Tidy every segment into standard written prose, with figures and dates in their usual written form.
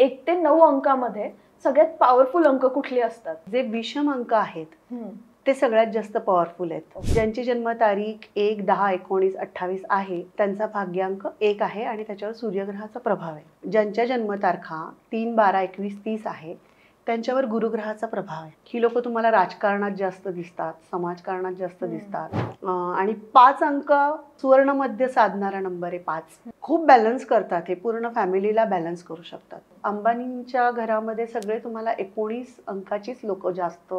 1 ते 9 अंकामध्ये सगळ्यात पॉवरफुल अंक कुठले असतात? जे विषम अंक आहेत ते सगळ्यात जास्त पॉवरफुल आहेत. ज्यांची जन्मतारीख 1, 10, 19, 28 आहे त्यांचा भाग्यांक 1 आहे आणि त्याच्यावर सूर्यग्रहाचा प्रभाव आहे. ज्यांच्या जन्मतारखा 3, 12, 21, 30 आहे त्यांच्यावर गुरुग्रहाचा प्रभाव आहे. ही लोक तुम्हाला राजकारणात जास्त दिसतात, समाजकारणात जास्त दिसतात आणि 5 अंक सुवर्णमध्य साधणारा नंबर आहे 5. खूप बॅलन्स करतात, हे पूर्ण फॅमिलीला बॅलन्स करू शकतात. अंबानींच्या घरामध्ये सगळे तुम्हाला 19 अंकाचीच लोक जास्त,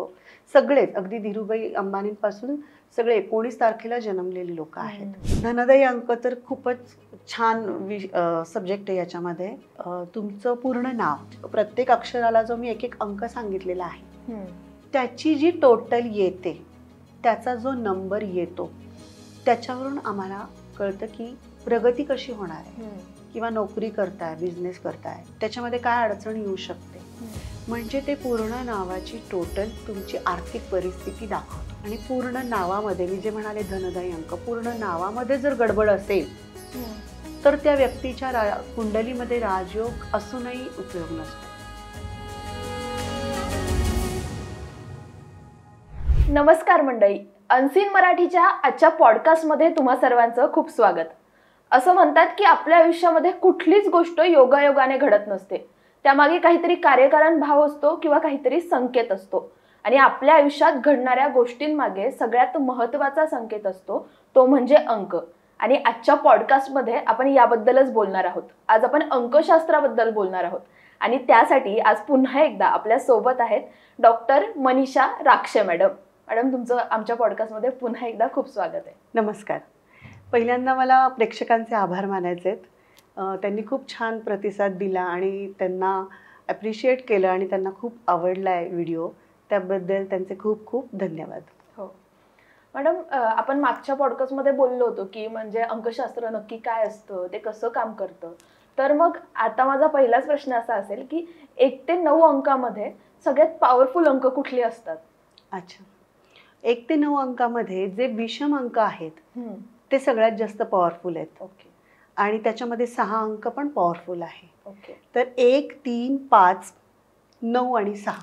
सगळेच अगदी धीरूभाई अंबानींपासून सगळे 19 तारखेला जन्मलेली लोक आहेत. धनदायी अंक तर खूपच छान सब्जेक्ट आहे याच्यामध्ये. तुमचं पूर्ण नाव, प्रत्येक अक्षराला जो मी एक एक अंक सांगितलेला आहे त्याची जी टोटल येते, त्याचा जो नंबर येतो त्याच्यावरून आम्हाला कळतं की प्रगती कशी होणार आहे किंवा नोकरी करताय, बिझनेस करताय, त्याच्यामध्ये काय अडचण येऊ शकते. म्हणजे ते पूर्ण नावाची टोटल तुमची आर्थिक परिस्थिती दाखवतो. आणि पूर्ण नावामध्ये मी जे म्हणाले धनदायी अंक, पूर्ण नावामध्ये जर गडबड असेल तर त्या व्यक्तीच्या कुंडलीमध्ये राजयोग असूनही उपयोग नसतो. नमस्कार मंडळी, अनसीन मराठीच्या आजच्या पॉडकास्टमध्ये तुम्हा सर्वांचं खूप स्वागत. असं म्हणतात की आपल्या आयुष्यामध्ये कुठलीच गोष्ट योगायोगाने घडत नसते, त्यामागे काहीतरी कार्यकारण भाव असतो किंवा काहीतरी संकेत असतो. आणि आपल्या आयुष्यात घडणाऱ्या गोष्टींमागे सगळ्यात महत्त्वाचा संकेत असतो तो म्हणजे अंक. आणि आजच्या पॉडकास्टमध्ये आपण याबद्दलच बोलणार आहोत. आज आपण अंकशास्त्राबद्दल बोलणार आहोत आणि त्यासाठी आज पुन्हा एकदा आपल्या सोबत आहेत doctor Manisha Rakshe madam. Madam, तुमचं आमच्या पॉडकास्टमध्ये पुन्हा एकदा खूप स्वागत आहे. नमस्कार. पहिल्यांदा मला प्रेक्षकांचे आभार मानायचे आहेत. त्यांनी खूप छान प्रतिसाद दिला आणि त्यांना ॲप्रिशिएट केलं आणि त्यांना खूप आवडला आहे व्हिडिओ, त्याबद्दल त्यांचे खूप खूप धन्यवाद. हो मॅडम, आपण मागच्या पॉडकास्टमध्ये बोललो होतो की म्हणजे अंकशास्त्र नक्की काय असतं, ते कसं काम करतं. तर मग आता माझा पहिलाच प्रश्न असा असेल की 1 ते 9 अंकामध्ये सगळ्यात पॉवरफुल अंक कुठले असतात? अच्छा, 1 ते 9 अंकामध्ये जे विषम अंक आहेत ते सगळ्यात जास्त पॉवरफुल आहेत. ओके. आणि त्याच्यामध्ये 6 अंक पण पॉवरफुल आहे. ओके. तर 1, 3, 5, 9 आणि 6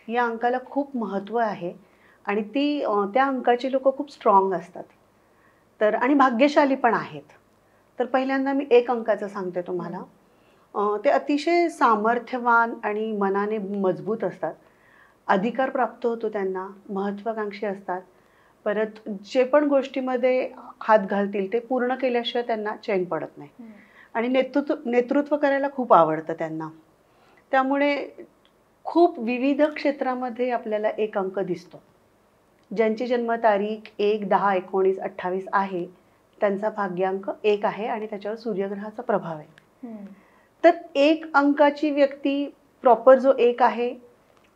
या अंकाला खूप महत्त्व आहे आणि त्या अंकाची लोक खूप स्ट्रॉंग असतात तर आणि भाग्यशाली पण आहेत. तर पहिल्यांदा मी 1 अंकाचं सांगते तुम्हाला. ते अतिशय सामर्थ्यवान आणि मनाने मजबूत असतात. अधिकार प्राप्त होतो त्यांना, महत्त्वाकांक्षी असतात. परत जे पण गोष्टीमध्ये हात घालतील ते पूर्ण केल्याशिवाय त्यांना चैन पडत नाही. आणि नेतृत्व करायला खूप आवडतं त्यांना. त्यामुळे खूप विविध क्षेत्रामध्ये आपल्याला 1 अंक दिसतो. ज्यांची जन्मतारीख 1, 10, 19, 28 आहे त्यांचा भाग्यांक 1 आहे आणि त्याच्यावर सूर्यग्रहाचा प्रभाव आहे. तर 1 अंकाची व्यक्ती प्रॉपर जो 1 आहे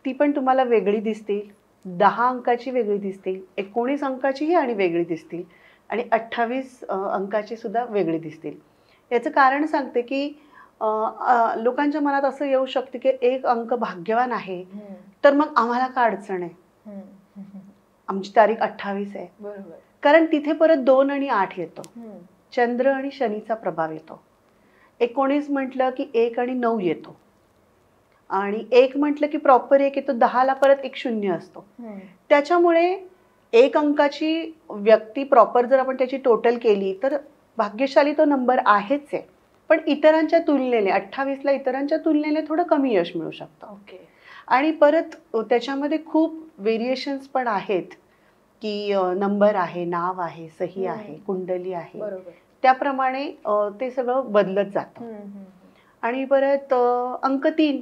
ती पण तुम्हाला वेगळी दिसतील, 10 अंकाची वेगळी दिसतील, 19 अंकाचीही आणि वेगळी दिसतील आणि 28 अंकाची सुद्धा वेगळी दिसतील. याचं कारण सांगते की लोकांच्या मनात असं येऊ शकते की 1 अंक भाग्यवान आहे तर मग आम्हाला काय अडचण आहे, आमची तारीख 28 आहे. बरोबर. कारण तिथे परत 2 आणि 8 येतो, चंद्र आणि शनीचा प्रभाव येतो. 19 म्हटलं की 1 आणि 9 येतो आणि 1 म्हटलं की प्रॉपर 1 येतो, 10ला परत 1 शून्य असतो. त्याच्यामुळे 1 अंकाची व्यक्ती प्रॉपर जर आपण त्याची टोटल केली तर भाग्यशाली तो नंबर आहेच आहे, पण इतरांच्या तुलनेने 28ला इतरांच्या तुलनेने थोडं कमी यश मिळू शकतं. ओके. आणि परत त्याच्यामध्ये खूप व्हेरिएशन्स पण आहेत की नंबर आहे, नाव आहे, सही आहे, कुंडली आहे. बरोबर. त्याप्रमाणे ते सगळं बदलत जातं. आणि परत अंक 3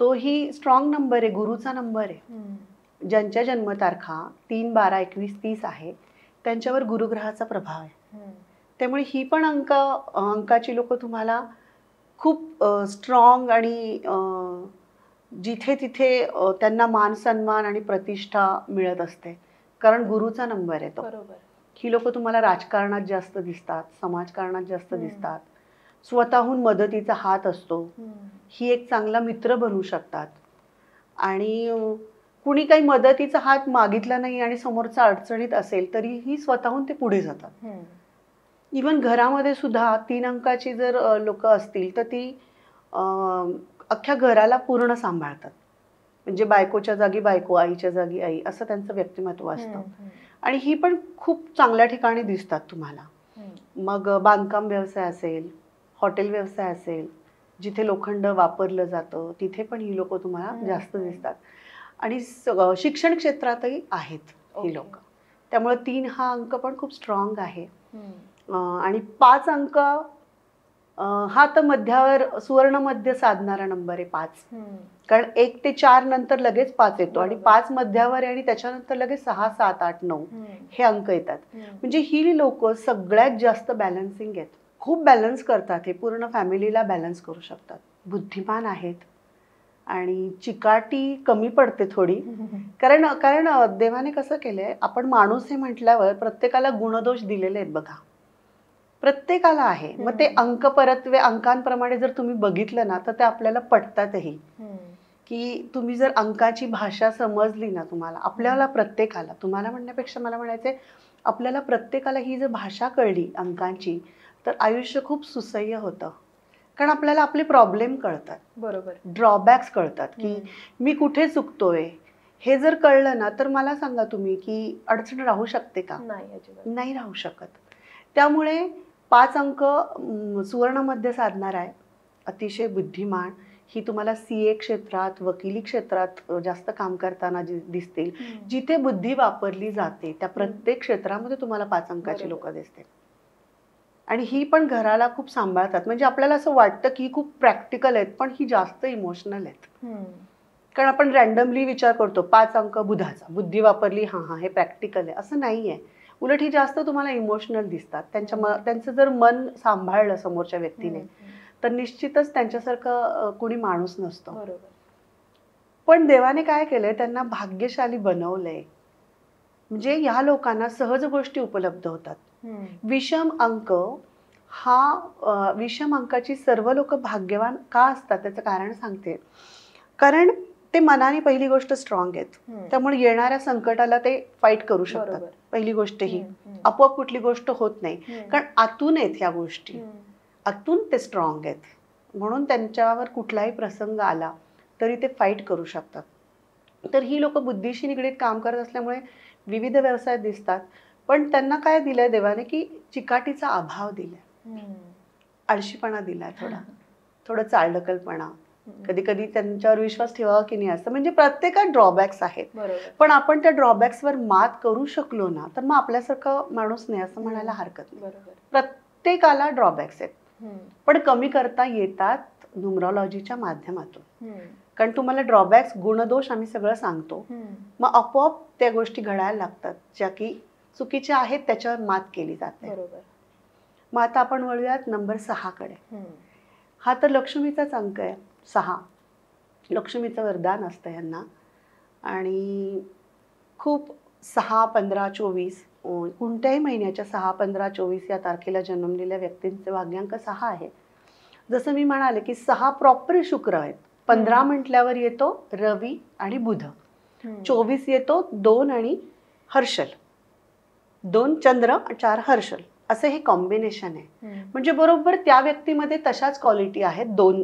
तोही स्ट्रॉंग नंबर आहे, गुरुचा नंबर आहे. ज्यांच्या जन्मतारखा 3, 12, 21, 30 आहे त्यांच्यावर गुरुग्रहाचा प्रभाव आहे. त्यामुळे ही पण अंकाची लोक तुम्हाला खूप स्ट्रॉंग आणि जिथे तिथे त्यांना मान सन्मान आणि प्रतिष्ठा मिळत असते, कारण गुरुचा नंबर आहे तो. बरोबर. ही लोक तुम्हाला राजकारणात जास्त दिसतात, समाजकारणात जास्त दिसतात, स्वतःहून मदतीचा हात असतो, ही एक चांगला मित्र बनू शकतात. आणि कुणी काही मदतीचा हात मागितला नाही आणि समोरचा अडचणीत असेल तरीही स्वतःहून ते पुढे जातात. इवन घरामध्ये सुद्धा 3 अंकाची जर लोक असतील तर ती अख्ख्या घराला पूर्ण सांभाळतात. म्हणजे बायकोच्या जागी बायको, आईच्या जागी आई, असं त्यांचं व्यक्तिमत्व असतं. आणि ही पण खूप चांगल्या ठिकाणी दिसतात तुम्हाला. मग बांधकाम व्यवसाय असेल, हॉटेल व्यवसाय असेल, जिथे लोखंड वापरलं जातं तिथे पण ही लोक तुम्हाला जास्त दिसतात. आणि शिक्षण क्षेत्रातही आहेत ही लोक. त्यामुळे 3 हा अंक पण खूप स्ट्रॉंग आहे. आणि 5 अंक हा तर मध्यावर सुवर्ण मध्य साधणारा नंबर आहे 5. कारण 1 ते 4 नंतर लगेच 5 येतो आणि 5 मध्यावर आहे आणि त्याच्यानंतर लगेच 6, 7, 8, 9 हे अंक येतात. म्हणजे ही लोक सगळ्यात जास्त बॅलन्सिंग आहेत. खूप बॅलन्स करतात. हे पूर्ण फॅमिलीला बॅलन्स करू शकतात. बुद्धिमान आहेत आणि चिकाटी कमी पडते थोडी. कारण कारण देवाने कसं केलंय, आपण माणूस हे म्हटल्यावर प्रत्येकाला गुणदोष दिलेले आहेत बघा. प्रत्येकाला आहे. मग ते अंक परत्वे अंकांप्रमाणे जर तुम्ही बघितलं ना तर ते आपल्याला पटतातही. की तुम्ही जर अंकाची भाषा समजली ना, तुम्हाला आपल्याला प्रत्येकाला, तुम्हाला म्हणण्यापेक्षा मला म्हणायचंय आपल्याला प्रत्येकाला ही जर भाषा कळली अंकांची तर आयुष्य खूप सुसह्य होतं. कारण आपल्याला आपले प्रॉब्लेम कळतात. बरोबर. ड्रॉबॅक्स कळतात की मी कुठे चुकतोय हे जर कळलं ना तर मला सांगा तुम्ही की अडचण राहू शकते का? नाही राहू शकत. त्यामुळे 5 अंक सुवर्णमध्ये साधणार आहे. अतिशय बुद्धिमान. ही तुम्हाला CA क्षेत्रात, वकिली क्षेत्रात जास्त काम करताना दिसतील. जिथे बुद्धी वापरली जाते त्या प्रत्येक क्षेत्रामध्ये तुम्हाला 5 अंकाची लोक दिसतील. आणि ही पण घराला खूप सांभाळतात. म्हणजे आपल्याला असं वाटतं की ही खूप प्रॅक्टिकल आहेत पण ही जास्त इमोशनल आहेत. कारण आपण रॅन्डमली विचार करतो 5 अंक बुधाचा, बुद्धी वापरली, हा हे प्रॅक्टिकल आहे, असं नाहीये. उलट ही जास्त तुम्हाला इमोशनल दिसतात. त्यांचं जर मन सांभाळलं समोरच्या व्यक्तीने तर निश्चितच त्यांच्यासारखं कोणी माणूस नसतो. पण देवाने काय केलंय, त्यांना भाग्यशाली बनवलंय. म्हणजे ह्या लोकांना सहज गोष्टी उपलब्ध होतात. विषम अंक हा विषम अंकाची सर्व लोक भाग्यवान का असतात त्याचं कारण सांगते. कारण ते मनाने पहिली गोष्ट स्ट्रॉंग आहेत. त्यामुळे येणाऱ्या संकटाला ते फाईट करू शकतात. पहिली गोष्ट ही आपोआप कुठली गोष्ट होत नाही. कारण आतून आहेत ह्या गोष्टी, आतून ते स्ट्रॉंग आहेत. म्हणून त्यांच्यावर कुठलाही प्रसंग आला तरी ते फाईट करू शकतात. तर ही लोक बुद्धीशी निगडीत काम करत असल्यामुळे विविध व्यवसाय दिसतात. पण त्यांना काय दिलंय देवाने की चिकाटीचा अभाव दिलाय, आळशीपणा दिलाय, थोडं चालढकलपणा, कधी कधी त्यांच्यावर विश्वास ठेवावा की नाही असं. म्हणजे प्रत्येकात ड्रॉबॅक्स आहेत. पण आपण त्या ड्रॉबॅक्सवर मात करू शकलो ना तर मग आपल्यासारखं माणूस नाही असं म्हणायला हरकत नाही. प्रत्येकाला ड्रॉबॅक्स आहेत पण कमी करता येतात न्यूमरॉलॉजीच्या माध्यमातून. कारण तुम्हाला ड्रॉबॅक्स, गुणदोष आम्ही सगळं सांगतो. मग आपोआप त्या गोष्टी घडायला लागतात ज्या की चुकीच्या आहेत, त्याच्यावर मात केली जाते. मग आता आपण वळूयात नंबर 6 कडे. हा तर लक्ष्मीचाच अंक आहे. 6 लक्ष्मीचं वरदान असतं यांना. आणि खूप 6, 15, 24 कोणत्याही महिन्याच्या 6, 15, 24 या तारखेला जन्मलेल्या व्यक्तींचे भाग्यांक 6 आहे. जसं मी म्हणाले की 6 प्रॉपर शुक्र आहेत. 15 म्हटल्यावर येतो रवी आणि बुध. 24 येतो 2 आणि हर्षल, 2 चंद्र 4 हर्षल, असं हे कॉम्बिनेशन आहे. म्हणजे बरोबर त्या व्यक्तीमध्ये तशाच क्वालिटी आहेत 2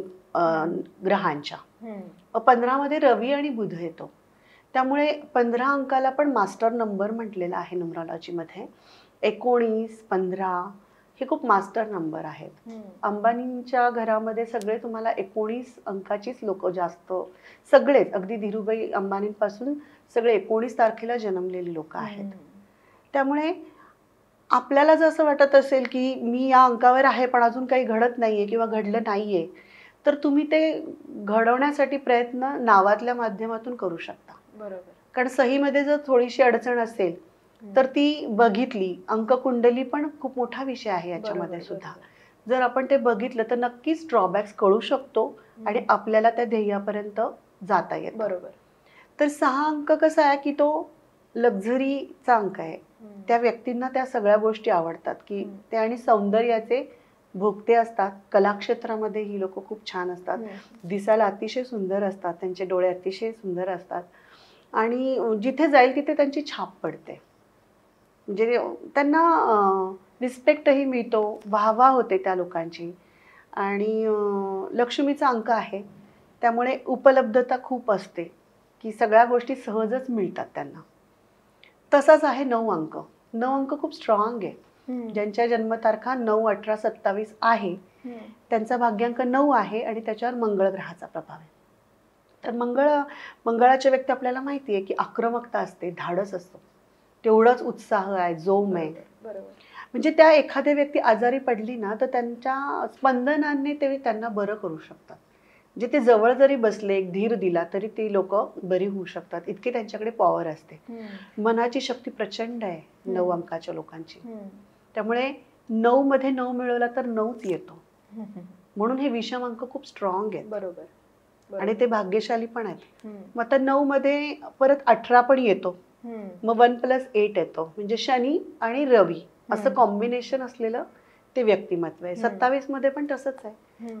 ग्रहांच्या. 15 मध्ये रवी आणि बुध येतो. त्यामुळे 15 अंकाला पण मास्टर नंबर म्हटलेला आहे न्यूमरॉलॉजीमध्ये. 19, 15 हे खूप मास्टर नंबर आहेत. अंबानींच्या घरामध्ये सगळे तुम्हाला 19 अंकाचीच लोक जास्त, सगळेच अगदी धीरूभाई अंबानींपासून सगळे 19 तारखेला जन्मलेली लोक आहेत. त्यामुळे आपल्याला जर असं वाटत असेल की मी या अंकावर आहे पण अजून काही घडत नाहीये किंवा घडलं नाहीये तर तुम्ही ते घडवण्यासाठी प्रयत्न नावातल्या माध्यमातून करू शकता. बरोबर. कारण सहीमध्ये जर थोडीशी अडचण असेल तर ती बघितली. अंककुंडली पण खूप मोठा विषय आहे याच्यामध्ये सुद्धा. जर आपण ते बघितलं तर नक्कीच ड्रॉबॅक्स कळू शकतो आणि आपल्याला त्या ध्येयापर्यंत जाता येतं. बरोबर. तर 6 अंक कसा आहे की तो लक्झरीचा अंक आहे. त्या व्यक्तींना त्या सगळ्या गोष्टी आवडतात की ते, आणि सौंदर्याचे भोगते असतात. कलाक्षेत्रामध्ये ही लोक खूप छान असतात. दिसायला अतिशय सुंदर असतात. त्यांचे डोळे अतिशय सुंदर असतात आणि जिथे जाईल तिथे त्यांची छाप पडते. म्हणजे त्यांना रिस्पेक्टही मिळतो, वाहवा होते त्या लोकांची. आणि लक्ष्मीचा अंक आहे, त्यामुळे उपलब्धता खूप असते की सगळ्या गोष्टी सहजच मिळतात त्यांना. तसाच आहे 9 अंक. 9 अंक खूप स्ट्रॉंग आहे. ज्यांच्या जन्मतारखा 9, 18, 27 आहे त्यांचा भाग्यांक 9 आहे आणि त्याच्यावर मंगळ ग्रहाचा प्रभाव आहे. तर मंगळाच्या व्यक्ती आपल्याला माहिती आहे की आक्रमकता असते, धाडस असतो, तेवढाच उत्साह आहे, जोम आहे. म्हणजे त्या एखाद्या व्यक्ती आजारी पडली ना तर त्यांच्या स्पंदनाने ते त्यांना बरं करू शकतात. म्हणजे ते जवळ जरी बसले, एक धीर दिला तरी ते लोक बरी होऊ शकतात, इतकी त्यांच्याकडे पॉवर असते. मनाची शक्ती प्रचंड आहे 9 अंकाच्या लोकांची. त्यामुळे 9 मध्ये 9 मिळवला तर 9च येतो. म्हणून हे विषम अंक खूप स्ट्रॉंग आहेत. बरोबर. आणि ते भाग्यशाली पण आहेत. मग आता 9 मध्ये परत 18 पण येतो. मग 1+8 येतो, म्हणजे शनी आणि रवी असं कॉम्बिनेशन असलेलं ते व्यक्तिमत्व आहे. 27 मध्ये पण तसंच आहे,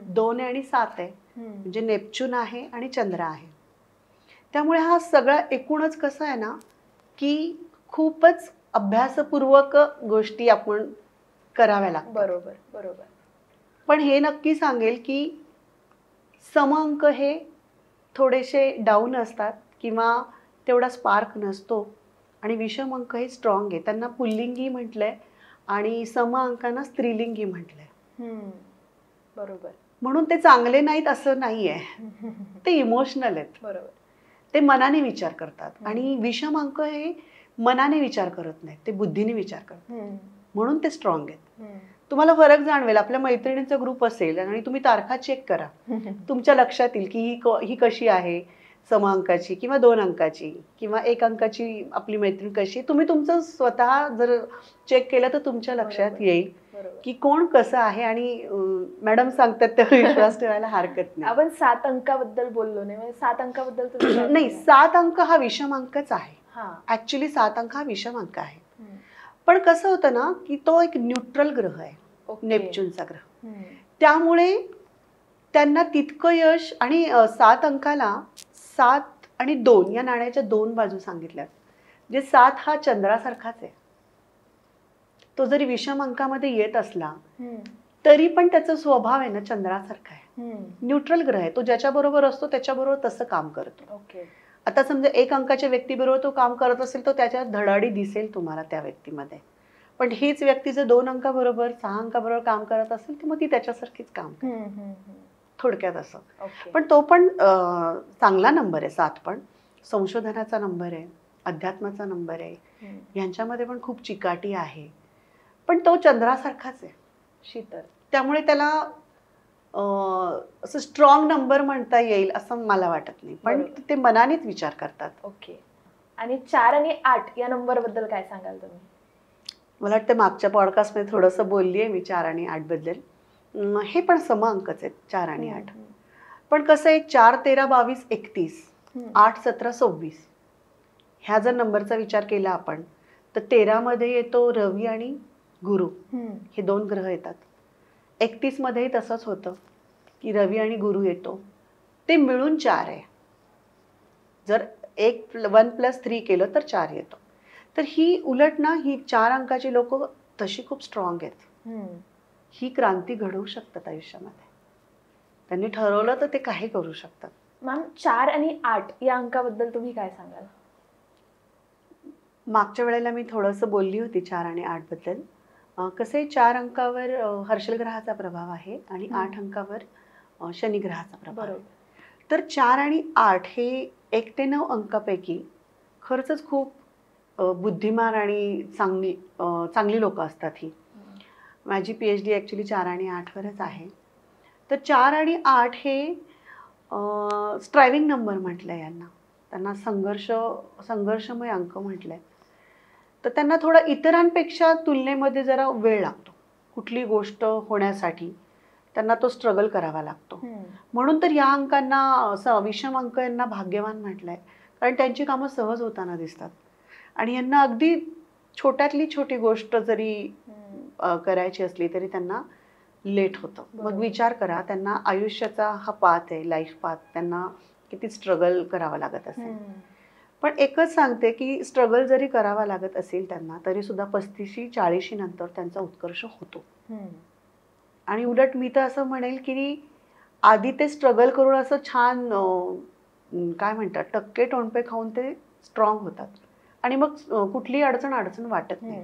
2 आणि 7 आहे, म्हणजे नेपच्यून आहे आणि चंद्र आहे. त्यामुळे हा सगळा एकूणच कसं आहे ना की खूपच अभ्यासपूर्वक गोष्टी आपण कराव्या लागतात. बरोबर. पण हे नक्की सांगेल की सम अंक हे थोडेसे डाऊन असतात किंवा तेवढा स्पार्क नसतो आणि विषम अंक हे स्ट्रॉंग आहे. त्यांना पुल्लिंगी म्हटलंय आणि सम अंकांना स्त्रीलिंगी म्हटलंय. बरोबर. म्हणून ते चांगले नाहीत असं नाहीये, ते इमोशनल आहेत. बरोबर. ते मनाने विचार करतात आणि विषम अंक हे मनाने विचार करत नाहीत, ते बुद्धीने विचार करतात. म्हणून ते स्ट्रॉंग आहेत. तुम्हाला फरक जाणवेल, आपल्या मैत्रिणींचा ग्रुप असेल आणि तुम्ही तारखा चेक करा, तुमच्या लक्षात येईल की ही कशी आहे, सम अंकाची किंवा 2 अंकाची किंवा 1 अंकाची आपली मैत्रीण कशी. तुम्ही तुमचं स्वतः जर चेक केलं तर तुमच्या लक्षात येईल की कोण कसं आहे. आणि मॅडम सांगतात त्यावर विश्वास ठेवायला हरकत नाही. आपण 7 अंकाबद्दल बोललो नाही, म्हणजे 7 अंकाबद्दल तुम्ही काय नाही, सांगाल? 7 अंक हा विषम अंकच आहे. ऍक्च्युली 7 अंक हा विषम अंक आहे. पण कसं होतं ना की तो एक न्यूट्रल ग्रह आहे, नेपच्यूनचा ग्रह. त्यामुळे त्यांना तितकं यश. आणि 7 अंकाला 7 आणि 2 या नाण्याच्या 2 बाजू सांगितल्यात. जे 7 हा चंद्रासारखाच आहे, तो जरी विषम अंकामध्ये येत असला तरी पण त्याचा स्वभाव आहे ना चंद्रासारखा आहे. न्यूट्रल ग्रह आहे, तो ज्याच्याबरोबर असतो त्याच्याबरोबर तसं काम करतो. आता समजा 1 अंकाच्या व्यक्तीबरोबर तो काम करत असेल तर त्याच्यात धडाडी दिसेल तुम्हाला त्या व्यक्तीमध्ये. पण हीच व्यक्ती जर 2 अंकाबरोबर 6 अंकाबरोबर काम करत असेल तर मग ती त्याच्यासारखीच काम करते. थोडक्यात असं. पण तो पण चांगला नंबर आहे 7. पण संशोधनाचा नंबर आहे, अध्यात्माचा नंबर आहे, यांच्यामध्ये पण खूप चिकाटी आहे. पण तो चंद्रासारखाच आहे, शीतल. त्यामुळे त्याला असं स्ट्रॉंग नंबर म्हणता येईल असं मला वाटत नाही. पण ते मनानेच विचार करतात. आणि 4 आणि 8 या नंबर बद्दल काय सांगाल तुम्ही? मला वाटतं मागच्या पॉडकास्टमध्ये थोडंसं बोलली आहे मी 4 आणि 8 बद्दल. हे पण सम अंकच आहेत 4 आणि 8. पण कसं आहे, 4, 13, 22, 31, 8, 17, 26 ह्या जर नंबरचा विचार केला आपण तर 13 मध्ये येतो रवी आणि गुरु, हे 2 ग्रह येतात. 31 मध्येही तसंच होतं की रवी आणि गुरु येतो, ते मिळून 4 आहे. जर 1+3 केलं तर 4 येतो. तर ही उलट ना, ही 4 अंकाची लोक तशी खूप स्ट्रॉंग आहेत. ही क्रांती घडवू शकतात आयुष्यामध्ये. त्यांनी ठरवलं तर ते काही करू शकतात. मॅम, 4 आणि 8 या अंकाबद्दल तुम्ही काय सांगाल? मागच्या वेळेला मी थोडंसं बोलली होती 4 आणि 8 बद्दल. कसं आहे, 4 अंकावर हर्षल ग्रहाचा प्रभाव आहे आणि 8 अंकावर शनी ग्रहाचा प्रभाव आहे. तर 4 आणि 8 हे 1 ते 9 अंकापैकी खरंच खूप बुद्धिमान आणि चांगली लोक असतात. ही माझी PhD ॲक्च्युली 4 आणि 8 वरच आहे. तर 4 आणि 8 हे स्ट्रायव्हिंग नंबर म्हटलंय यांना. त्यांना संघर्षमय अंक म्हटलंय. तर त्यांना थोडा इतरांपेक्षा तुलनेमध्ये जरा वेळ लागतो कुठली गोष्ट होण्यासाठी. त्यांना तो स्ट्रगल करावा लागतो. म्हणून तर या अंकांना विषम अंक यांना भाग्यवान म्हटलंय, कारण त्यांची कामं सहज होताना दिसतात. आणि यांना अगदी छोट्यातली छोटी गोष्ट जरी करायची असली तरी त्यांना लेट होतं. मग विचार करा, त्यांना आयुष्याचा हा पाथ आहे, लाईफ पाथ, त्यांना किती स्ट्रगल करावा लागत असेल. पण एकच सांगते की स्ट्रगल जरी करावा लागत असेल त्यांना, तरी सुद्धा 35-40 नंतर त्यांचा उत्कर्ष होतो. आणि उलट मी तर असं म्हणेल की आधी ते स्ट्रगल करून असं छान काय म्हणतात टक्के टोणपे खाऊन ते स्ट्रॉंग होतात आणि मग कुठलीही अडचण वाटत नाही.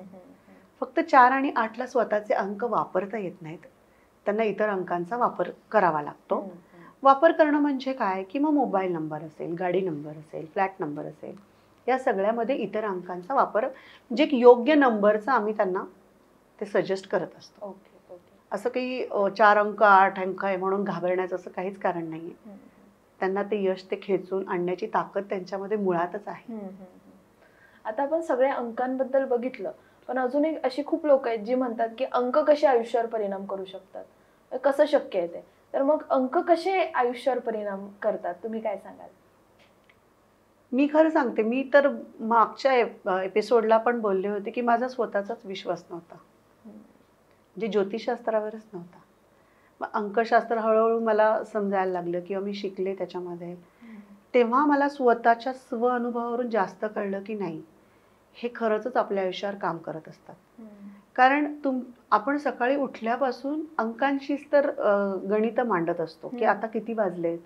फक्त 4 आणि 8ला स्वतःचे अंक वापरता येत नाहीत. त्यांना इतर अंकांचा वापर करावा लागतो. वापर करणं म्हणजे काय की मग मोबाईल नंबर असेल, गाडी नंबर असेल, फ्लॅट नंबर असेल, या सगळ्यामध्ये इतर अंकांचा वापर म्हणजे एक योग्य नंबरचा आम्ही त्यांना ते सजेस्ट करत असतो. Okay okay. असं काही 4 अंक 8 अंक आहे म्हणून घाबरण्याचं असं काहीच कारण नाही आहे. त्यांना ते यश ते खेचून आणण्याची ताकद त्यांच्यामध्ये मुळातच आहे. आता आपण सगळ्या अंकांबद्दल बघितलं, पण अजून एक अशी खूप लोक आहेत जी म्हणतात की अंक कसे आयुष्यावर परिणाम करू शकतात, कसं शक्य आहे ते? तर मग अंक कसे आयुष्यावर परिणाम करतात, तुम्ही काय सांगाल? मी खरं सांगते, मी तर मागच्या एपिसोडला पण बोलले होते की माझा स्वतःचाच विश्वास नव्हता, म्हणजे ज्योतिषशास्त्रावरच नव्हता. मग अंकशास्त्र हळूहळू मला समजायला लागलं किंवा मी शिकले त्याच्यामध्ये. तेव्हा मला स्वतःच्या स्व अनुभवावरून जास्त कळलं की नाही, हे खरंच आपल्या आयुष्यावर काम करत असतात. कारण आपण सकाळी उठल्यापासून अंकांशीच तर गणितं मांडत असतो की आता किती वाजलेत.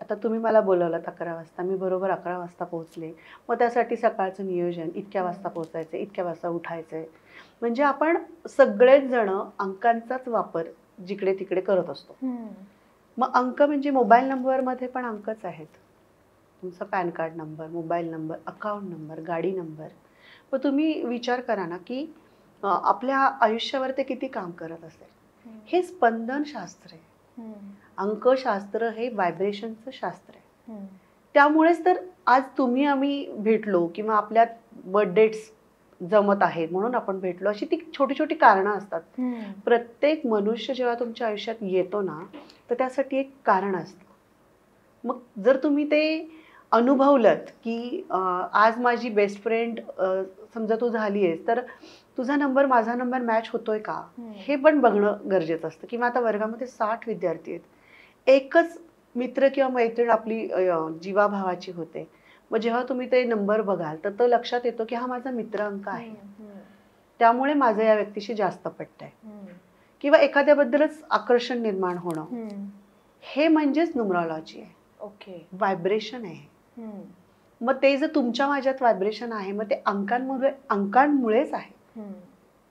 आता तुम्ही मला बोलवलात 11 वाजता, मी बरोबर 11 वाजता पोहोचले. मग त्यासाठी सकाळचं नियोजन, इतक्या वाजता पोहोचायचं, इतक्या वाजता उठायचंय. म्हणजे आपण सगळेच जण अंकांचाच वापर जिकडे तिकडे करत असतो. मग अंक म्हणजे मोबाईल नंबरमध्ये पण अंकच आहेत. तुमचा pan card number, mobile number, account number, गाडी नंबर. मग तुम्ही विचार करा ना की आपल्या आयुष्यावर ते किती काम करत असेल. हे स्पंदनशास्त्र आहे. अंकशास्त्र हे व्हायब्रेशनचं शास्त्र आहे. त्यामुळेच तर आज तुम्ही आम्ही भेटलो किंवा आपल्या बर्थडेट्स जमत आहेत म्हणून आपण भेटलो, अशी ती छोटी छोटी कारणं असतात. प्रत्येक मनुष्य जेव्हा तुमच्या आयुष्यात येतो ना, तर त्यासाठी एक कारण असतं. मग जर तुम्ही ते अनुभवलत की आज माझी बेस्ट फ्रेंड समजा तू झाली आहेस, तर तुझा नंबर माझा नंबर मॅच होतोय का, हे पण बघणं गरजेचं असतं. किंवा आता वर्गामध्ये 60 विद्यार्थी आहेत, एकच मित्र किंवा मैत्रीण आपली जीवाभावाची होते. मग जेव्हा तुम्ही ते नंबर बघाल तर तो लक्षात येतो की हा माझा मित्र अंक आहे, त्यामुळे माझं या व्यक्तीशी जास्त पटतंय. किंवा एखाद्याबद्दलच आकर्षण निर्माण होणं, हे म्हणजेच न्यूमरॉलॉजी आहे. ओके. व्हायब्रेशन आहे. मग ते जर तुमच्या माझ्यात व्हायब्रेशन आहे, मग ते अंकांमुळेच आहे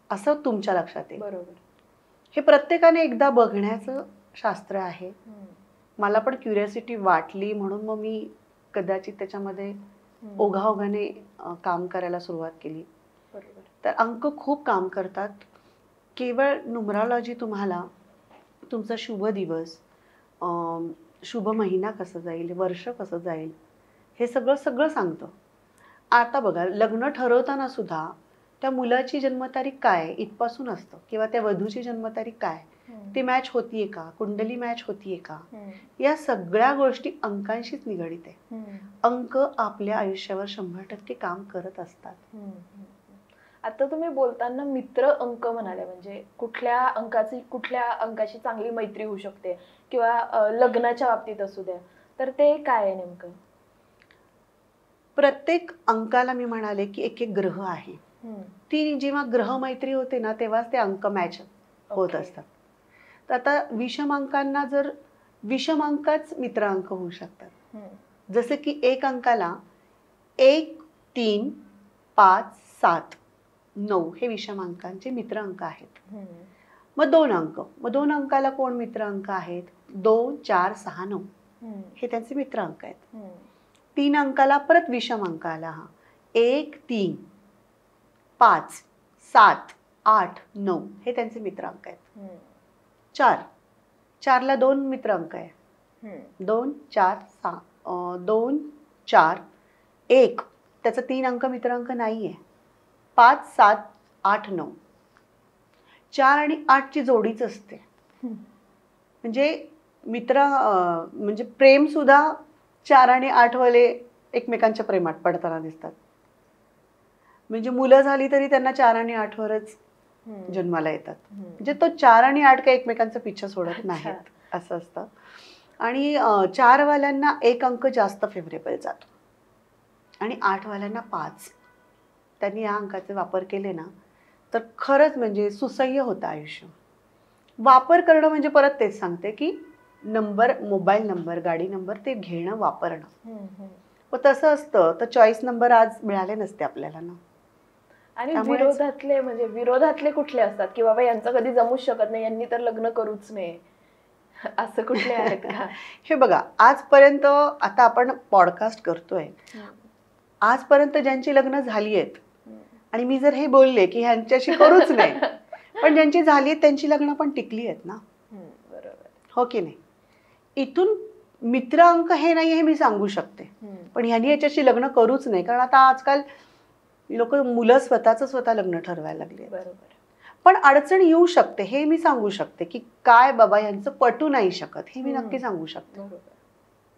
असं तुमच्या लक्षात येईल. बरोबर. हे प्रत्येकाने एकदा बघण्याचं शास्त्र आहे. मला पण क्युरियोसिटी वाटली म्हणून मग मी कदाचित त्याच्यामध्ये ओघाओघाने काम करायला सुरुवात केली. बरोबर. तर अंक खूप काम करतात. केवळ न्यूमरॉलॉजी तुम्हाला तुमचा शुभ दिवस, शुभ महिना कसं जाईल, वर्ष कसं जाईल, हे सगळं सांगतं. आता बघा, लग्न ठरवताना सुद्धा त्या मुलाची जन्मतारीख काय इथपासून असतं, किंवा त्या वधूची जन्मतारीख काय, ती मॅच होतीये का, कुंडली मॅच होतीये का, या सगळ्या गोष्टी अंकांशीच निगडीत आहे. अंक आपल्या आयुष्यावर 100% काम करत असतात. आता तुम्ही बोलताना मित्र अंक म्हणाले, म्हणजे कुठल्या अंकाशी चांगली मैत्री होऊ शकते, किंवा लग्नाच्या बाबतीत असू द्या, तर ते काय आहे नेमकं? प्रत्येक अंकाला मी म्हणाले की एक एक ग्रह आहे. ती जेव्हा ग्रह मैत्री होते ना, तेव्हाच ते अंक मॅच होत असतात. तर आता विषम अंकांना जर विषम अंकच मित्र अंक होऊ शकतात. जसे की एक अंकाला 1, 3, 5, 7, 9 हे विषम अंकांचे मित्र अंक आहेत. मग 2 अंकाला कोण मित्र अंक आहेत? 2, 4, 6, 9 हे त्यांचे मित्र अंक आहेत. 3 अंकाला परत विषम अंक आला, हा 1, 3, 5, 7, 8, 9 हे त्यांचे मित्र अंक आहेत. 4ला 2 मित्र अंक आहे, 2, 4, 6, 2, 4, 1 त्याचा 3 अंक मित्र अंक नाहीये. 5, 7, 8, 9 4 आणि 8 ची जोडीच असते. म्हणजे म्हणजे प्रेम सुद्धा 4 आणि 8 वाले एकमेकांच्या प्रेमात पडताना दिसतात. म्हणजे मुलं झाली तरी त्यांना 4 आणि 8 वरच जन्माला येतात. म्हणजे तो 4 आणि 8 काही एकमेकांचा पिच्छा सोडत नाहीत असं असतं. आणि 4 वाल्यांना 1 अंक जास्त फेवरेबल जातो आणि 8 वाल्यांना 5. त्यांनी या अंकाचे वापर केले ना, तर खरंच म्हणजे सुसह्य होतं आयुष्य. वापर करणं म्हणजे परत तेच सांगते की नंबर, मोबाईल नंबर, गाडी नंबर ते घेणं, वापरणं. मग तसं असतं तर चॉईस नंबर आज मिळाले नसते आपल्याला ना. आणि त्यामुळेच विरोधातले कुठले असतात की बाबा यांचं कधी जमूच शकत नाही, यांनी तर लग्न करूच नये, असं कुठले आहेत का? हे बघा, आजपर्यंत आता आपण पॉडकास्ट करतोय, आजपर्यंत ज्यांची लग्न झाली आहेत आणि मी जर हे बोलले की ह्यांच्याशी करूच नाही, पण ज्यांची झाली आहेत त्यांची लग्न पण टिकली आहेत ना. बरोबर. हो की नाही? इथून मित्र अंक हे नाही हे मी सांगू शकते, पण ह्यांनी याच्याशी लग्न करूच नाही, कारण आता आजकाल लोक मुलं स्वतः लग्न ठरवायला लागले. बरोबर. पण अडचण येऊ शकते हे मी सांगू शकते की काय बाबा यांचं पटू नाही शकत हे मी नक्की सांगू शकते.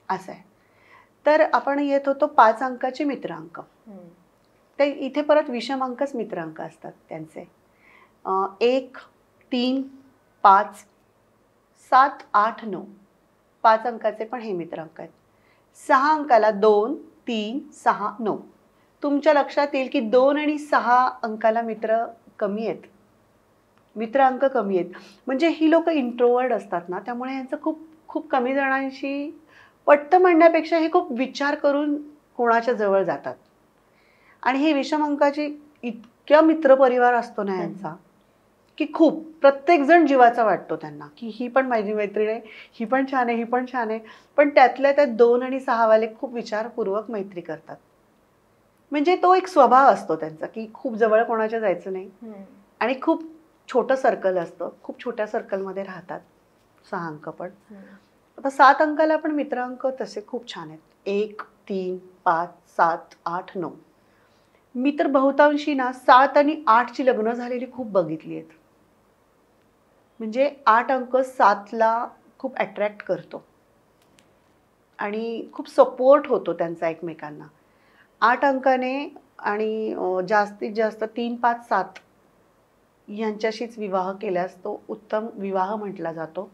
असं आहे. तर आपण येत होतो 5 अंकाचे मित्रांक. ते इथे परत विषम अंकच मित्रांक असतात त्यांचे. 1, 3, 5, 7, 8, 9 5 अंकाचे पण हे मित्रांक आहेत. 6 अंकाला 2, 3, 6, 9. तुमच्या लक्षात येईल की 2 आणि 6 अंकाला मित्र कमी आहेत, मित्रांक कमी आहेत. म्हणजे ही लोक इंट्रोवर्ड असतात ना, त्यामुळे यांचं खूप खूप कमी जणांशी पट्ट म्हणण्यापेक्षा हे खूप विचार करून कोणाच्या जवळ जातात. आणि हे विषम अंकाची इतक्या मित्रपरिवार असतो ना यांचा की खूप प्रत्येक जण जीवाचा वाटतो त्यांना की ही पण माझी मैत्रीण आहे, ही पण छान आहे, ही पण छान आहे. पण त्यातल्या त्यात 2 आणि 6 वाले खूप विचारपूर्वक मैत्री करतात. म्हणजे तो एक स्वभाव असतो त्यांचा की खूप जवळ कोणाच्या जायचं नाही आणि खूप छोटं सर्कल असतं, खूप छोट्या सर्कलमध्ये राहतात. 6 अंक पण. आता 7 अंकाला पण मित्रांक तसे खूप छान आहेत. 1, 3, 5, 7, 8, 9. मी तर बहुतांशी ना 7 आणि 8 ची लग्न झालेली खूप बघितली आहेत. म्हणजे 8 अंक 7ला खूप अट्रॅक्ट करतो आणि खूप सपोर्ट होतो त्यांचा एकमेकांना. 8 अंकाने आणि जास्तीत जास्त 3, 5, 7 यांच्याशीच विवाह केल्यास तो उत्तम विवाह म्हटला जातो.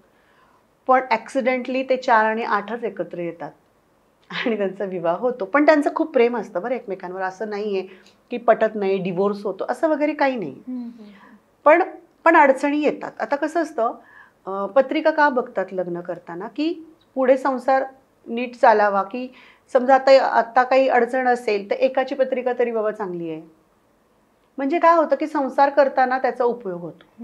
पण ॲक्सिडेंटली ते 4 आणि 8च एकत्र येतात आणि त्यांचा विवाह होतो. पण त्यांचं खूप प्रेम असतं बरं एकमेकांवर. असं नाही आहे की पटत नाही, डिवोर्स होतो, असं वगैरे काही नाही. पण पण अडचणी येतात. आता कसं असतं, पत्रिका का बघतात लग्न करताना की पुढे संसार नीट चालावा, की समजा आता काही अडचण असेल तर एकाची पत्रिका तरी बाबा चांगली आहे. म्हणजे काय होतं की संसार करताना त्याचा उपयोग होतो.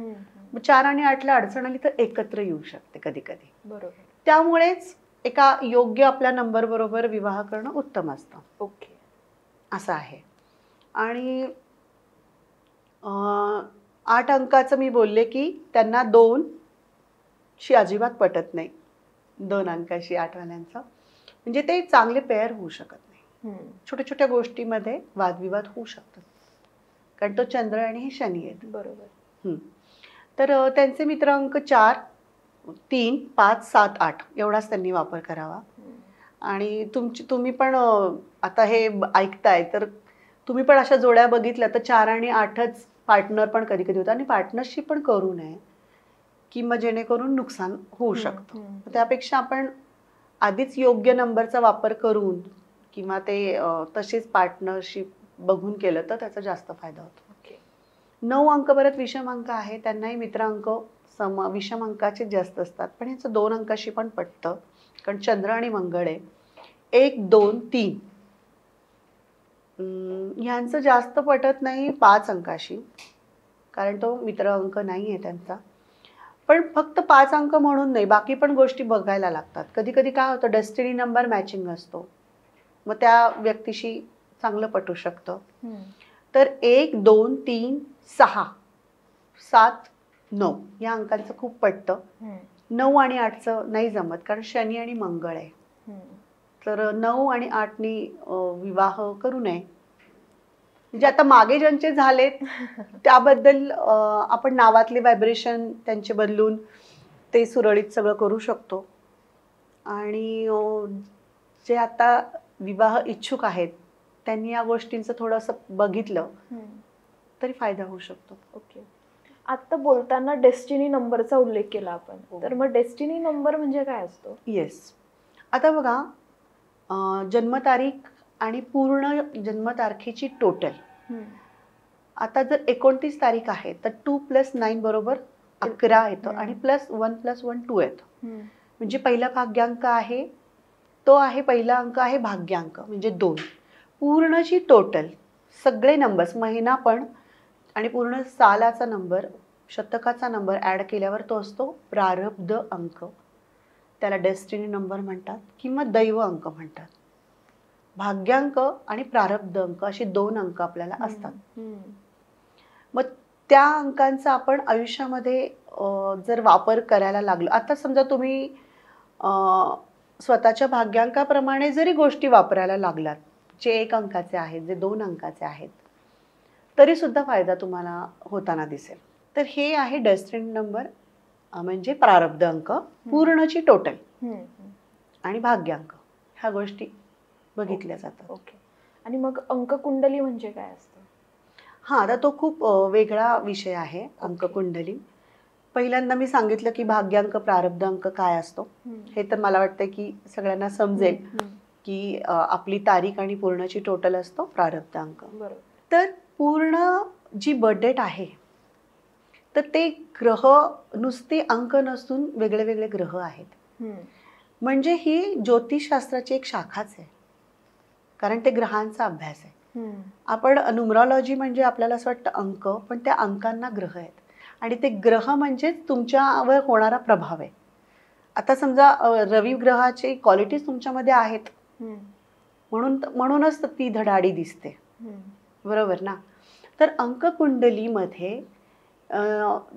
मग 4 आणि 8ला अडचण आली तर एकत्र येऊ शकते कधी कधी. बरोबर. त्यामुळेच एका योग्य आपल्या नंबर बरोबर विवाह करणं उत्तम असतं. ओके. असं आहे. आणि 8 अंकाचं मी बोलले की त्यांना 2 शी अजिबात पटत नाही. 2 अंकाशी 8 वाल्यांचं. म्हणजे ते चांगले पेअर होऊ शकत नाही. छोट्या छोट्या गोष्टीमध्ये वादविवाद होऊ शकतात, कारण तो चंद्र आणि हे शनी आहेत. बरोबर. तर त्यांचे मित्रांक 4, 3, 5, 7, 8 एवढाच त्यांनी वापर करावा. आणि तुम्ही पण आता हे ऐकताय तर तुम्ही पण अशा जोड्या बघितल्या तर 4 आणि 8च पार्टनर पण कधी कधी होतं. आणि पार्टनरशिप पण करू नये की मग जेणेकरून नुकसान होऊ शकतं. त्यापेक्षा आपण आधीच योग्य नंबरचा वापर करून किंवा ते तशीच पार्टनरशिप बघून केलं तर त्याचा जास्त फायदा होतो. 9 अंक परत विषम अंक आहे, त्यांनाही मित्रांक विषम अंकाचे जास्त असतात. पण ह्याचं 2 अंकाशी पण पटतं, कारण चंद्र आणि मंगळ आहे. 1, 2, 3 ह्यांचं जास्त पटत नाही 5 अंकाशी, कारण तो मित्र अंक नाही आहे त्यांचा. पण फक्त 5 अंक म्हणून नाही, बाकी पण गोष्टी बघायला लागतात. कधी कधी काय होतं, डेस्टिनी नंबर मॅचिंग असतो, मग त्या व्यक्तीशी चांगलं पटू शकतं. तर 1, 2, 3, 6, 7, 9 या अंकांचं खूप पटतं. 9 आणि 8चं नाही जमत, कारण शनी आणि मंगळ आहे. तर 9 आणि 8नी विवाह करू नये. म्हणजे आता मागे ज्यांचे झालेत त्याबद्दल आपण नावातले व्हायब्रेशन त्यांचे बदलून ते सुरळीत सगळं करू शकतो. आणि जे आता विवाह इच्छुक आहेत त्यांनी या गोष्टींचं थोडंसं बघितलं तरी फायदा होऊ शकतो. ओके. आता बोलताना डेस्टिनी नंबरचा उल्लेख केला आपण, तर मग डेस्टिनी नंबर म्हणजे काय असतो? येस. आता बघा, जन्मतारीख आणि पूर्ण जन्मतारखेची टोटल. आता जर 29 तारीख आहे तर 2 + 9 बरोबर 11 येतं आणि +1 + 1 2 येतं. म्हणजे पहिला भाग्यांक आहे तो आहे, पहिला अंक आहे भाग्यांक म्हणजे 2. पूर्णची टोटल सगळे नंबर्स, महिना पण आणि पूर्ण सालाचा नंबर, शतकाचा नंबर ॲड केल्यावर तो असतो प्रारब्ध अंक. त्याला डेस्टिनी नंबर म्हणतात किंवा दैव अंक म्हणतात. भाग्यांक आणि प्रारब्ध अंक असे 2 अंक आपल्याला असतात. मग त्या अंकांचा आपण आयुष्यामध्ये जर वापर करायला लागलो, आता समजा तुम्ही स्वतःच्या भाग्यांकाप्रमाणे जरी गोष्टी वापरायला लागलात, जे 1 अंकाचे आहेत, जे 2 अंकाचे आहेत, तरी सुद्धा फायदा तुम्हाला होताना दिसेल. तर हे आहे डेस्टिनी नंबर म्हणजे प्रारब्ध अंक, पूर्णची टोटल आणि भाग्यांक, ह्या गोष्टी बघितल्या जातात. ओके. आणि मग अंककुंडली म्हणजे काय असतं? हां, आता तो खूप वेगळा विषय आहे अंककुंडली. पहिल्यांदा मी सांगितलं की भाग्यांक प्रारब्ध अंक काय असतो. हे तर मला वाटतं की सगळ्यांना समजेल की आपली तारीख आणि पूर्णची टोटल असतो प्रारब्ध अंक. बरोबर. तर पूर्ण जी बर्थ डेट आहे, तर ते ग्रह नुसते अंक नसून वेगळे वेगळे ग्रह आहेत. म्हणजे ही ज्योतिषशास्त्राची एक शाखाच आहे, कारण ते ग्रहांचा अभ्यास आहे. आपण न्यूमरॉलॉजी म्हणजे आपल्याला असं वाटतं अंक, पण त्या अंकांना ग्रह आहेत आणि ते ग्रह म्हणजे तुमच्यावर होणारा प्रभाव आहे. आता समजा रवी ग्रहाची क्वालिटीज तुमच्यामध्ये आहेत, म्हणूनच ती धडाडी दिसते, बरोबर ना. तर अंककुंडलीमध्ये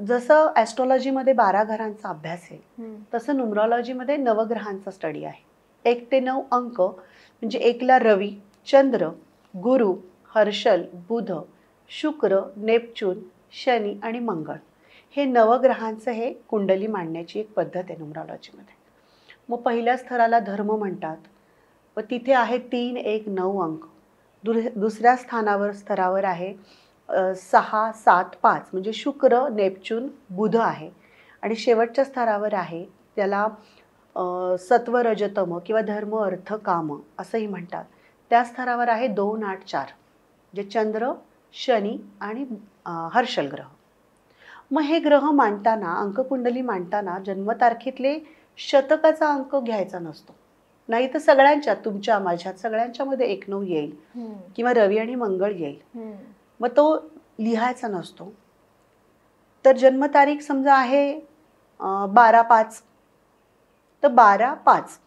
जसं ॲस्ट्रॉलॉजीमध्ये 12 घरांचा अभ्यास आहे, तसं न्यूमरॉलॉजीमध्ये नवग्रहांचा स्टडी आहे. 1 ते 9 अंक म्हणजे 1ला रवी, चंद्र, गुरु, हर्षल, बुध, शुक्र, नेपच्यून, शनी आणि मंगळ, हे नवग्रहांचं हे कुंडली मांडण्याची एक पद्धत आहे न्यूमरॉलॉजीमध्ये. मग पहिल्या स्तराला धर्म म्हणतात, व तिथे आहे 3, 1, 9 अंक. दुसऱ्या स्तरावर आहे 6, 7, 5 म्हणजे शुक्र, नेपच्यून, बुध आहे. आणि शेवटच्या स्तरावर आहे त्याला सत्व, रजतम किंवा धर्म, अर्थ, काम असंही म्हणतात. त्या स्तरावर आहे 2, 8, 4 जे चंद्र, शनी आणि हर्षल ग्रह. मग हे ग्रह मांडताना, अंककुंडली मांडताना जन्मतारखेतले शतकाचा अंक घ्यायचा नसतो. नाही तर सगळ्यांच्यात, तुमच्या माझ्यात सगळ्यांच्यामध्ये 1, 9 येईल किंवा रवी आणि मंगळ येईल, मग तो लिहायचा नसतो. तर जन्मतारीख समजा आहे 12, 5, तर 12, 5,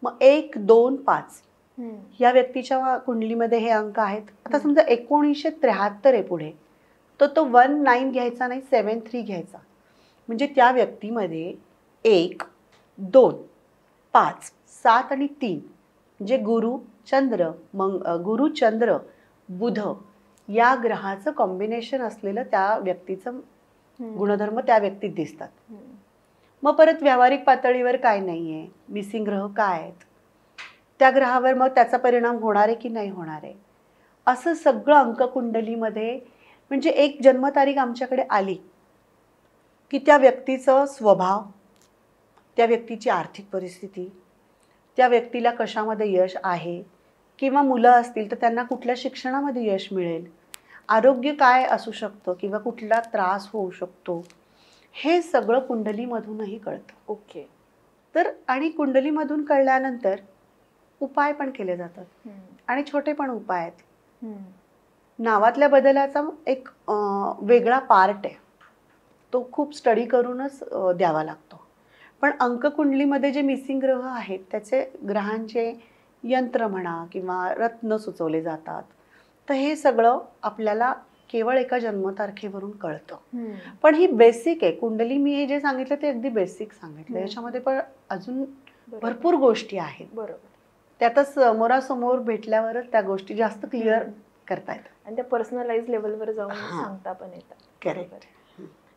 मग 1, 2, 5 या व्यक्तीच्या कुंडलीमध्ये हे अंक आहेत. आता समजा 1973 आहे पुढे, तर तो 1, 9 घ्यायचा नाही, 7, 3 घ्यायचा. म्हणजे त्या व्यक्तीमध्ये 1, 2, 5, 7 आणि 3 म्हणजे गुरु, चंद्र, बुध या ग्रहाचं कॉम्बिनेशन असलेलं त्या व्यक्तीचं गुणधर्म त्या व्यक्तीत दिसतात. मग परत व्यावहारिक पातळीवर काय नाही आहे, मिसिंग ग्रह काय आहेत, त्या ग्रहावर मग त्याचा परिणाम होणार आहे की नाही होणार आहे, असं सगळं अंककुंडलीमध्ये. म्हणजे एक जन्मतारीख आमच्याकडे आली की त्या व्यक्तीचं स्वभाव, त्या व्यक्तीची आर्थिक परिस्थिती, त्या व्यक्तीला कशामध्ये यश आहे, किंवा मुलं असतील तर त्यांना कुठल्या शिक्षणामध्ये यश मिळेल, आरोग्य काय असू शकतं किंवा कुठला त्रास होऊ शकतो, हे सगळं कुंडलीमधूनही कळतं. ओके. तर आणि कुंडलीमधून कळल्यानंतर उपाय पण केले जातात आणि छोटे पण उपाय आहेत. नावातल्या बदलाचा एक वेगळा पार्ट आहे, तो खूप स्टडी करूनच द्यावा लागतो. पण अंककुंडलीमध्ये जे मिसिंग ग्रह आहेत त्याचे ग्रहांचे यंत्र म्हणा किंवा रत्न सुचवले जातात. तर हे सगळं आपल्याला केवळ एका जन्मतारखेवरून कळतं. पण ही बेसिक आहे कुंडली. मी हे जे सांगितलं ते अगदी बेसिक सांगितलं, याच्यामध्ये पण अजून भरपूर गोष्टी आहेत. बरोबर. त्यातच समोरासमोर भेटल्यावरच त्या गोष्टी जास्त क्लिअर करता येतात आणि त्या पर्सनलाइज लेवलवर जाऊन सांगता पण येतात. करेक्ट.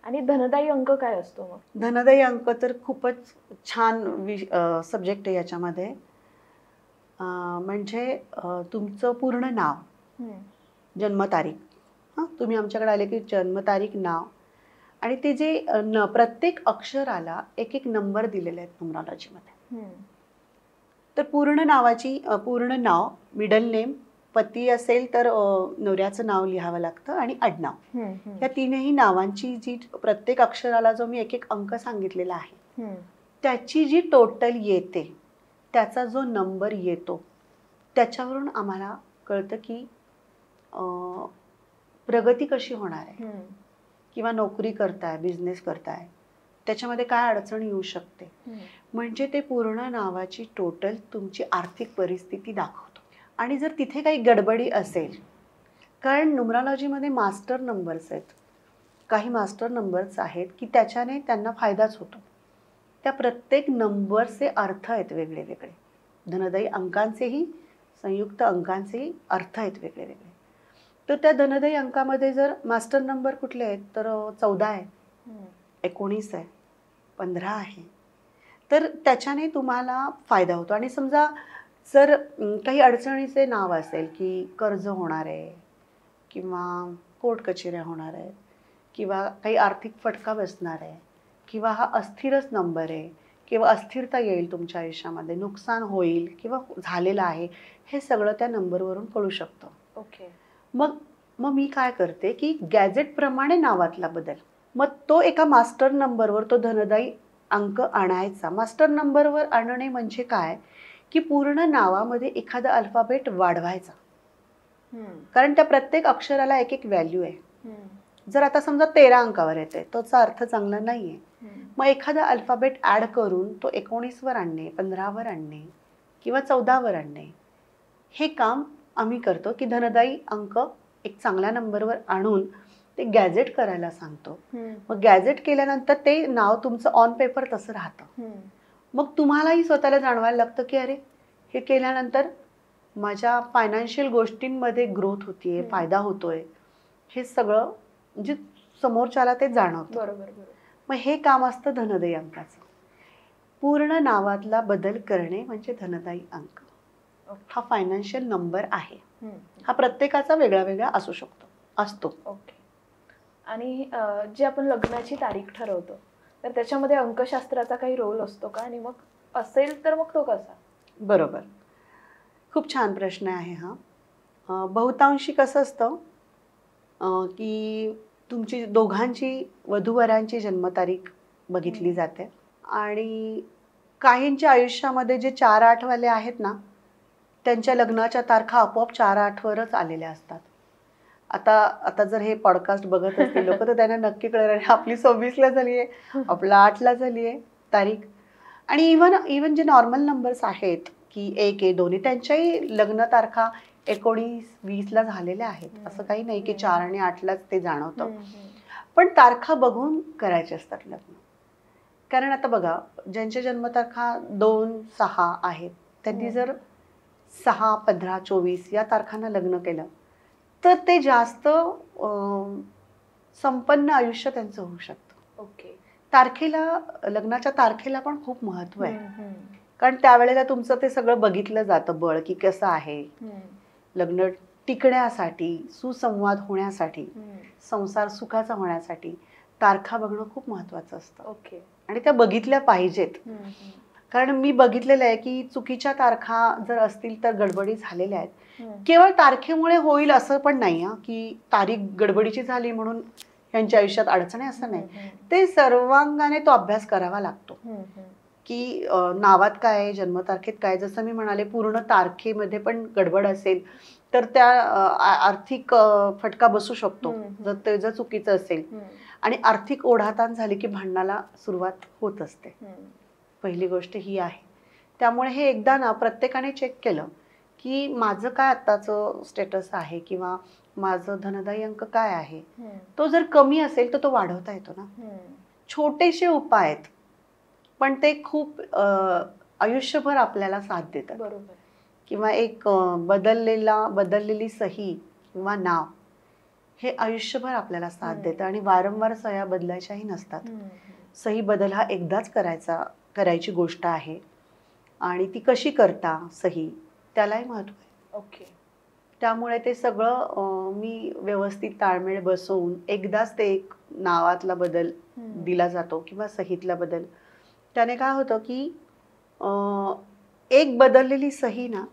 आणि धनदायी अंक काय असतो मग? धनदायी अंक तर खूपच छान सब्जेक्ट आहे याच्यामध्ये. म्हणजे तुमचं पूर्ण नाव, जन्मतारीख, तुम्ही आमच्याकडे आले की जन्मतारीख, नाव आणि ते जे प्रत्येक अक्षराला एक एक नंबर दिलेले आहेत न्यूमरॉलॉजीमध्ये. तर पूर्ण नाव, मिडल नेम, पती असेल तर नवऱ्याचं नाव लिहावं लागतं आणि आडनाव. या तीनही नावांची जी प्रत्येक अक्षराला जो मी एक एक अंक सांगितलेला आहे त्याची जी टोटल येते, त्याचा जो नंबर येतो, त्याच्यावरून आम्हाला कळतं की प्रगती कशी होणार आहे, किंवा नोकरी करताय, बिझनेस करताय, त्याच्यामध्ये काय अडचण येऊ शकते. म्हणजे ते पूर्ण नावाची टोटल तुमची आर्थिक परिस्थिती दाखवतो. आणि जर तिथे काही गडबडी असेल, कारण न्यूमरॉलॉजीमध्ये मास्टर नंबर्स आहेत, काही मास्टर नंबर्स आहेत की त्याच्याने त्यांना फायदाच होतो. त्या प्रत्येक नंबरचे अर्थ आहेत वेगळे वेगळे, धनदायी अंकांचेही संयुक्त अंकांचेही अर्थ आहेत वेगळे वेगळे. तर त्या धनदायी अंकामध्ये जर मास्टर नंबर कुठले आहेत तर 14 आहे, 19 आहे, 15 आहे. तर त्याच्याने तुम्हाला फायदा होतो. आणि समजा जर काही अडचणीचे नाव असेल की कर्ज होणार आहे, किंवा कोर्ट कचेऱ्या होणार आहेत, किंवा काही आर्थिक फटका बसणार आहे, किंवा हा अस्थिरच नंबर आहे, किंवा अस्थिरता येईल तुमच्या आयुष्यामध्ये, नुकसान होईल किंवा झालेलं आहे, हे सगळं त्या नंबरवरून कळू शकतं. ओके. मग मी काय करते की गॅजेटप्रमाणे नावातला बदल, मग तो एका मास्टर नंबरवर तो धनदायी अंक आणायचा. मास्टर नंबरवर आणणे म्हणजे काय की पूर्ण नावामध्ये एखादा अल्फाबेट वाढवायचा, कारण त्या प्रत्येक अक्षराला एक एक व्हॅल्यू आहे. जर आता समजा 13 अंकावर येते, त्याचा अर्थ चांगला नाहीये, मग एखादा अल्फाबेट ऍड करून तो 19 वर आणणे, 15 वर आणणे, किंवा 14 वर आणणे, हे काम आम्ही करतो की धनदायी अंक एक चांगल्या नंबरवर आणून ते गॅजेट करायला सांगतो. मग गॅजेट केल्यानंतर ते नाव तुमचं ऑन पेपर तसं राहतं. मग तुम्हालाही स्वतःला जाणवायला लागतं की अरे, हे केल्यानंतर माझ्या फायनान्शियल गोष्टींमध्ये ग्रोथ होतीये, फायदा होतोय, हे सगळं म्हणजे समोरच्याला ते जाणवतं. बरोबर. मग हे काम असतं धनदायी अंकाचं. पूर्ण नावातला बदल करणे म्हणजे धनदायी अंक. हा फायनान्शियल नंबर आहे. हा प्रत्येकाचा वेगळा वेगळा असतो. ओके. आणि जे आपण लग्नाची तारीख ठरवतो, तर त्याच्यामध्ये अंकशास्त्राचा काही रोल असतो का? आणि मग असेल तर मग तो कसा? बरोबर, खूप छान प्रश्न आहे हा. बहुतांशी कसं असतं की तुमची दोघांची, वधूवरांची जन्मतारीख बघितली जाते. आणि काहींच्या आयुष्यामध्ये जे 4-8 वाले आहेत ना, त्यांच्या लग्नाच्या तारखा आपोआप 4-8 वरच आलेल्या असतात. आता जर हे पॉडकास्ट बघत असतील लोक, तर त्यांना नक्की कळेल आपली 26ला झाली आहे, आपला 8ला झाली आहे तारीख. आणि इवन जे नॉर्मल नंबर्स आहेत की 1, 2 त्यांच्याही लग्न तारखा 19-20ला झालेल्या आहेत. असं काही नाही की 4 आणि 8लाच ते जाणवतं. पण तारखा बघून करायचे असतात लग्न. कारण आता बघा, ज्यांच्या जन्मतारखा 2-6 आहेत, त्यांनी जर 6, 15, 24 या तारखांना लग्न केलं तर ते जास्त संपन्न आयुष्य त्यांचं होऊ शकतं. ओके. तारखेला, लग्नाच्या तारखेला पण खूप महत्व आहे. कारण त्यावेळेला तुमचं ते सगळं बघितलं जातं, बळ की कसं आहे. लग्न टिकण्यासाठी, सुसंवाद होण्यासाठी, संसार सुखाचा होण्यासाठी तारखा बघणं खूप महत्वाचं असतं. ओके. आणि त्या बघितल्या पाहिजेत. कारण मी बघितलेलं आहे की चुकीच्या तारखा जर असतील तर गडबडी झालेल्या आहेत. केवळ तारखेमुळे होईल असं पण नाही की तारीख गडबडीची झाली म्हणून यांच्या आयुष्यात अडचण आहे असं नाही. ते सर्वांगाने तो अभ्यास करावा लागतो की नावात काय आहे, जन्मतारखेत काय. जसं मी म्हणाले, पूर्ण तारखेमध्ये पण गडबड असेल तर त्या आर्थिक फटका बसू शकतो जर ते जर चुकीचं असेल. आणि आर्थिक ओढाताण झाली की भांडणाला सुरुवात होत असते. पहिली गोष्ट ही आहे. त्यामुळे हे एकदा ना प्रत्येकाने चेक केलं की माझं काय आत्ताचं स्टेटस आहे, किंवा माझं धनदायी अंक काय आहे. तो जर कमी असेल तर तो वाढवता येतो ना. छोटेसे उपाय आहेत पण ते खूप आयुष्यभर आपल्याला साथ देतात. बरोबर. किंवा एक बदललेली सही किंवा नाव हे आयुष्यभर आपल्याला साथ देतं. आणि वारंवार सह्या बदलायच्याही नसतात. सही बदल हा एकदाच करायची गोष्ट आहे. आणि ती कशी करता सही, त्यालाही महत्व आहे. ओके. त्यामुळे ते सगळं मी व्यवस्थित ताळमेळ बसवून एकदाच ते एक नावातला बदल दिला जातो किंवा सहीतला बदल. त्याने काय होतं की एक बदललेली सही ना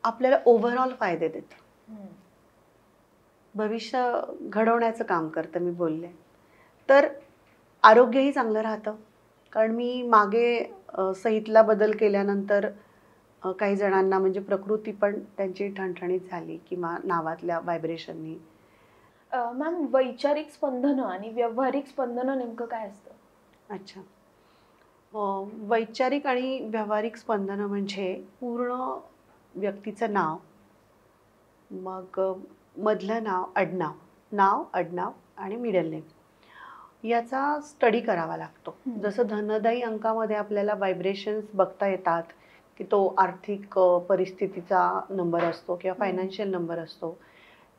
आपल्याला ओव्हरऑल फायदे देतं, भविष्य घडवण्याचं काम करतं. मी बोलले तर आरोग्यही चांगलं राहतं. कारण मी मागे सहितला बदल केल्यानंतर काही जणांना म्हणजे प्रकृती पण त्यांची ठणठणीत झाली किंवा नावातल्या व्हायब्रेशननी. मॅम, वैचारिक स्पंदनं आणि व्यावहारिक स्पंदनं नेमकं काय असतं? अच्छा. वैचारिक आणि व्यावहारिक स्पंदनं म्हणजे पूर्ण व्यक्तीचं नाव, मग मधलं नाव, आडनाव, नाव, आडनाव आणि मिडल नेम याचा स्टडी करावा लागतो. जसं धनदायी अंकामध्ये आपल्याला व्हायब्रेशन्स बघता येतात की तो आर्थिक परिस्थितीचा नंबर असतो किंवा फायनान्शियल नंबर असतो.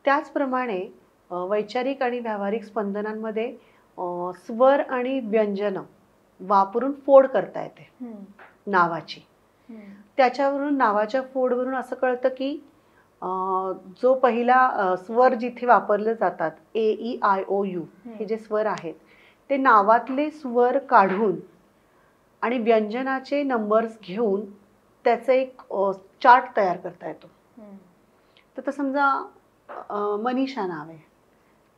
त्याचप्रमाणे वैचारिक आणि व्यावहारिक स्पंदनांमध्ये स्वर आणि व्यंजनं वापरून फोड करता येते नावाची. त्याच्यावरून नावाच्या फोडवरून असं कळतं की जो पहिला स्वर जिथे वापरले जातात AEIOU हे जे स्वर आहेत ते नावातले स्वर काढून आणि व्यंजनाचे नंबर्स घेऊन त्याचं एक चार्ट तयार करता येतो. तर समजा मनीषा नाव आहे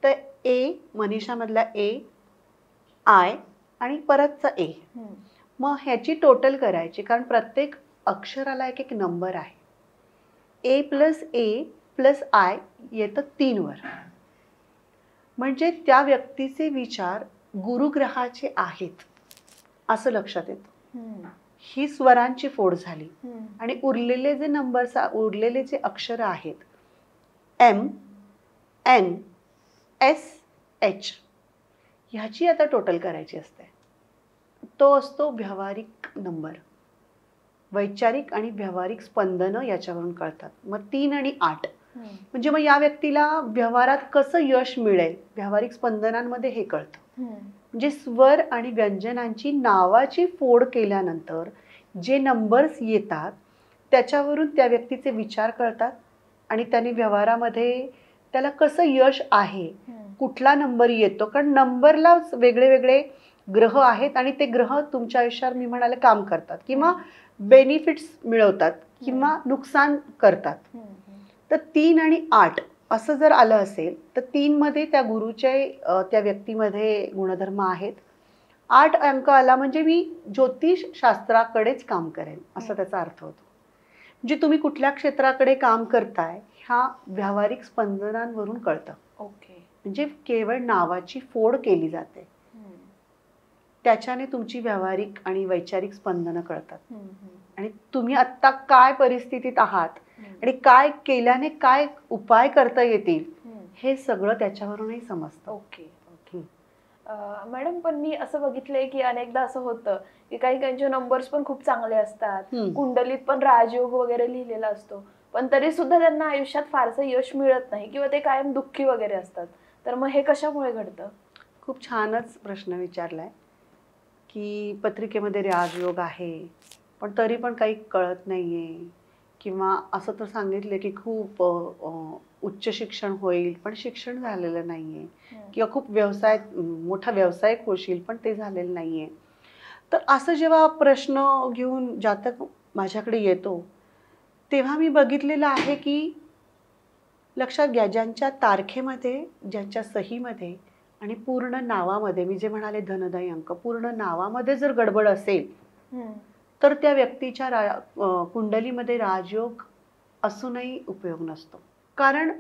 तर A, मनीषामधला A, I आणि परतचा A. मग ह्याची टोटल करायची, कारण प्रत्येक अक्षराला एक एक नंबर आहे. A + I येतं 3 वर. म्हणजे त्या व्यक्तीचे विचार गुरुग्रहाचे आहेत असं लक्षात येतं. ही स्वरांची फोड झाली. आणि उरलेले जे नंबर्स, उरलेले जे अक्षर आहेत M, N, S, H ह्याची आता टोटल करायची असते. तो असतो व्यावहारिक नंबर. वैचारिक आणि व्यावहारिक स्पंदनं याच्यावरून कळतात. मग 3 आणि 8 म्हणजे मग या व्यक्तीला व्यवहारात कसं यश मिळेल व्यावहारिक स्पंदनांमध्ये हे कळतं. म्हणजे स्वर आणि व्यंजनांची नावाची फोड केल्यानंतर जे नंबर्स येतात त्याच्यावरून त्या व्यक्तीचे विचार कळतात आणि त्याने व्यवहारामध्ये त्याला कसं यश आहे, कुठला नंबर येतो. कारण नंबरला वेगळे वेगळे ग्रह आहेत आणि ते ग्रह तुमच्या आयुष्यात मी म्हणाले काम करतात किंवा बेनिफिट्स मिळवतात किंवा नुकसान करतात. तर 3 आणि 8 असं जर आलं असेल तर 3 मध्ये त्या गुरुचे त्या व्यक्तीमध्ये गुणधर्म आहेत. 8 अंक आला म्हणजे मी ज्योतिष शास्त्राकडेच काम करेन असं त्याचा अर्थ होतो. म्हणजे तुम्ही कुठल्या क्षेत्राकडे काम करताय ह्या व्यावहारिक स्पंदनांवरून कळतं. म्हणजे केवळ नावाची फोड केली जाते, त्याच्याने तुमची व्यावहारिक आणि वैचारिक स्पंदनं कळतात. आणि तुम्ही आत्ता काय परिस्थितीत आहात आणि काय केल्याने काय उपाय करता येतील हे सगळं त्याच्यावरूनही समजतं. मॅडम, पण मी असं बघितलंय की अनेकदा असं होतं की काही काहींचे नंबर्स पण खूप चांगले असतात, कुंडलीत पण राजयोग वगैरे लिहिलेला असतो, पण तरी सुद्धा त्यांना आयुष्यात फारसं यश मिळत नाही किंवा ते कायम दुःखी वगैरे असतात. तर मग हे कशामुळे घडतं? खूप छानच प्रश्न विचारलाय की पत्रिकेमध्ये राजयोग आहे पण तरी पण काही कळत नाहीये, किंवा असं तर सांगितलं की खूप उच्च शिक्षण होईल पण शिक्षण झालेलं नाहीये, किंवा खूप मोठा व्यावसायिक होशील पण ते झालेलं नाहीये. तर असं जेव्हा प्रश्न घेऊन जातक माझ्याकडे येतो तेव्हा मी बघितलेलं आहे की लक्षात घ्या, ज्यांच्या तारखेमध्ये, ज्यांच्या सहीमध्ये आणि पूर्ण नावामध्ये, मी जे म्हणाले धनदायी अंक, पूर्ण नावामध्ये जर गडबड असेल तर त्या व्यक्तीच्या कुंडलीमध्ये राजयोग असूनही उपयोग नसतो. कारण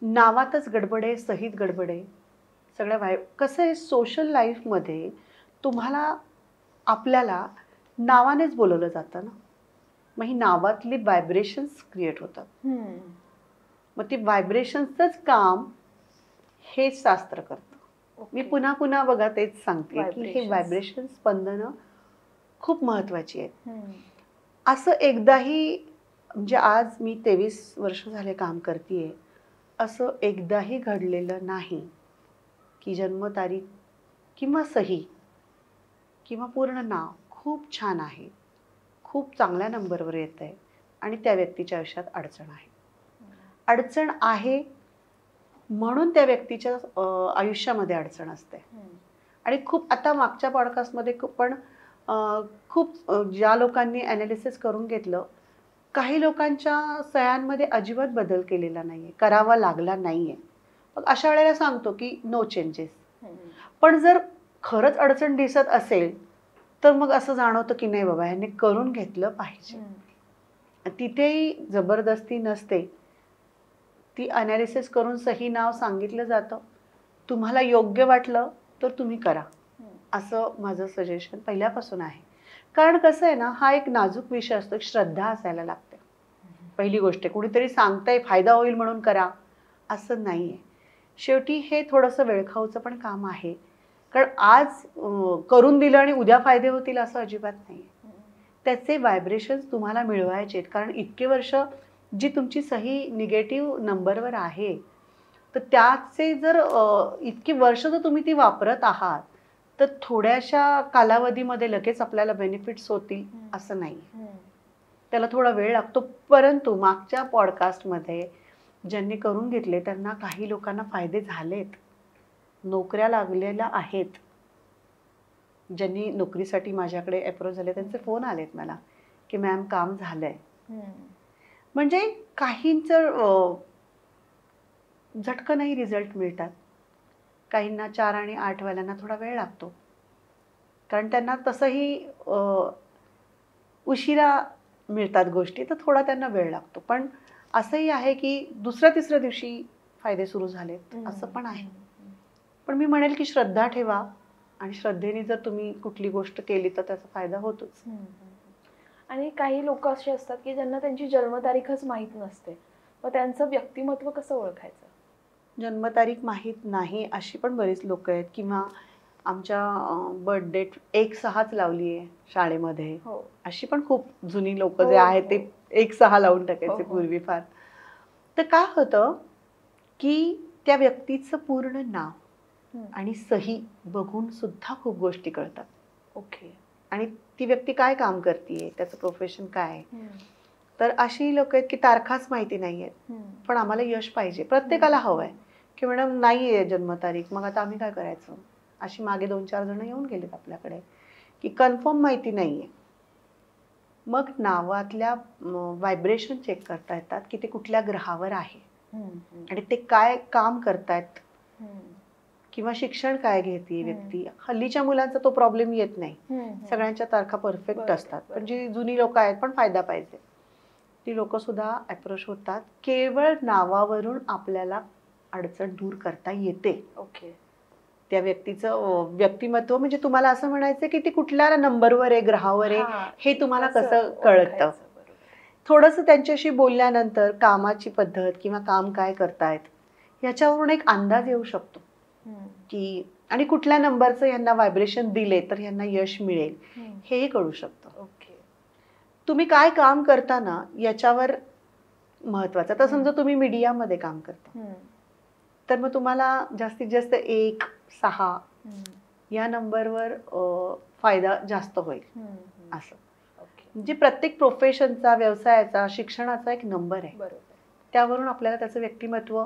नावातच गडबड आहे, सहीत गडबड आहे, सगळ्या कसं आहे सोशल लाईफमध्ये तुम्हाला आपल्याला नावानेच बोलवलं जातं ना. मग ही नावातली व्हायब्रेशन्स क्रिएट होतात. मग ती व्हायब्रेशन्सच काम हे शास्त्र करतं. मी पुन्हा पुन्हा बघा तेच सांगते की हे व्हायब्रेशन स्पंदनं खूप महत्वाची आहेत. असं एकदाही, म्हणजे आज मी 23 वर्ष झाले काम करतेय, असं एकदाही घडलेलं नाही की जन्मतारीख किंवा सही किंवा पूर्ण नाव खूप छान आहे, खूप चांगल्या नंबरवर येत आहे आणि त्या व्यक्तीच्या आयुष्यात अडचण आहे. अडचण आहे म्हणून त्या व्यक्तीच्या आयुष्यामध्ये अडचण असते. आणि खूप आता मागच्या पॉडकास्टमध्ये पण खूप ज्या लोकांनी ॲनालिसिस करून घेतलं काही लोकांच्या सयांमध्ये अजिबात बदल केलेला नाहीये, करावा लागला नाहीये. मग अशा वेळेला सांगतो की नो चेंजेस. पण जर खरंच अडचण दिसत असेल तर मग असं जाणवतं की नाही बाबा ह्याने करून घेतलं पाहिजे. तिथेही जबरदस्ती नसते, ती अनालिसिस करून सही नाव सांगितलं जातं. तुम्हाला योग्य वाटलं तर तुम्ही करा, असं माझं सजेशन पहिल्यापासून आहे. कारण कसं आहे ना, हा एक नाजूक विषय असतो, एक श्रद्धा असायला लागते. पहिली गोष्ट कुणीतरी सांगतंय फायदा होईल म्हणून करा असं नाहीये. शेवटी हे थोडंसं वेळखाऊचं पण काम आहे. कारण आज करून दिलं आणि उद्या फायदे होतील असं अजिबात नाही. त्याचे व्हायब्रेशन्स तुम्हाला मिळवायचे आहेत. कारण इतके वर्ष जी तुमची सही निगेटिव्ह नंबरवर आहे, तर त्याचे जर इतकी वर्ष जर तुम्ही ती वापरत आहात तर थोड्याशा कालावधीमध्ये लगेच आपल्याला बेनिफिट्स होतील असं नाही. त्याला थोडा वेळ लागतो. परंतु मागच्या पॉडकास्टमध्ये ज्यांनी करून घेतले त्यांना काही लोकांना फायदे झालेत, नोकऱ्या लागलेल्या आहेत. ज्यांनी नोकरीसाठी माझ्याकडे अप्रोच झाले त्यांचे फोन आलेत मला की मॅम काम झालंय. म्हणजे काहींचं झटकनही रिझल्ट मिळतात, काहींना 4 आणि 8 वाल्यांना थोडा वेळ लागतो. कारण त्यांना तसंही उशिरा मिळतात गोष्टी, तर थोडा त्यांना वेळ लागतो. पण असंही आहे की दुसऱ्या तिसऱ्या दिवशी फायदे सुरू झालेत असं पण आहे. पण मी म्हणेल की श्रद्धा ठेवा आणि श्रद्धेने जर तुम्ही कुठली गोष्ट केली तर त्याचा फायदा होतोच. आणि काही लोक असे असतात की ज्यांना त्यांची जन्मतारीखच माहीत नसते, मग त्यांचं व्यक्तिमत्व कसं ओळखायचं? जन्मतारीख माहीत नाही अशी पण बरीच लोक आहेत. किंवा आमच्या बर्थ डेट 1/6च लावली आहे शाळेमध्ये, अशी पण खूप जुनी लोक जे आहेत ते 1/6 लावून टाकायचे पूर्वी फार. तर काय होतं की त्या व्यक्तीचं पूर्ण नाव आणि सही बघून सुद्धा खूप गोष्टी कळतात. ओके. आणि ती व्यक्ती काय काम करते, त्याचं प्रोफेशन काय आहे. तर अशी लोक आहेत की तारखाच माहिती नाही आहेत, पण आम्हाला यश पाहिजे. प्रत्येकाला हवं आहे की मॅडम नाही आहे जन्मतारीख, मग आता आम्ही काय करायचं. अशी मागे 2-4 जण येऊन गेलेत आपल्याकडे की कन्फर्म माहिती नाही आहे. मग नावातल्या व्हायब्रेशन चेक करता येतात की ते कुठल्या ग्रहावर आहे आणि ते काय काम करतायत किंवा शिक्षण काय घेते व्यक्ती. हल्लीच्या मुलांचा तो प्रॉब्लेम येत नाही, सगळ्यांच्या तारखा परफेक्ट असतात. पण जी जुनी लोक आहेत पण फायदा पाहिजे, ती लोक सुद्धा अप्रोच होतात. केवळ नावावरून आपल्याला अडचण दूर करता येते. ओके. त्या व्यक्तीचं व्यक्तिमत्व म्हणजे तुम्हाला असं म्हणायचं की ती कुठल्या नंबरवर आहे, ग्रहावर आहे, हे तुम्हाला कसं कळतं. थोडंसं त्यांच्याशी बोलल्यानंतर कामाची पद्धत किंवा काम काय करतायत याच्यावरून एक अंदाज येऊ शकतो की आणि कुठल्या नंबरचं यांना व्हायब्रेशन दिले तर यांना यश मिळेल हेही कळू शकतं. ओके. तुम्ही काय काम करताना याच्यावर महत्वाचं. तर समजा तुम्ही मीडियामध्ये काम करता तर मग तुम्हाला जास्तीत जास्त 1/6 या नंबरवर फायदा जास्त होईल. असं म्हणजे प्रत्येक प्रोफेशनचा, व्यवसायाचा, शिक्षणाचा एक नंबर आहे. त्यावरून आपल्याला त्याचं व्यक्तिमत्व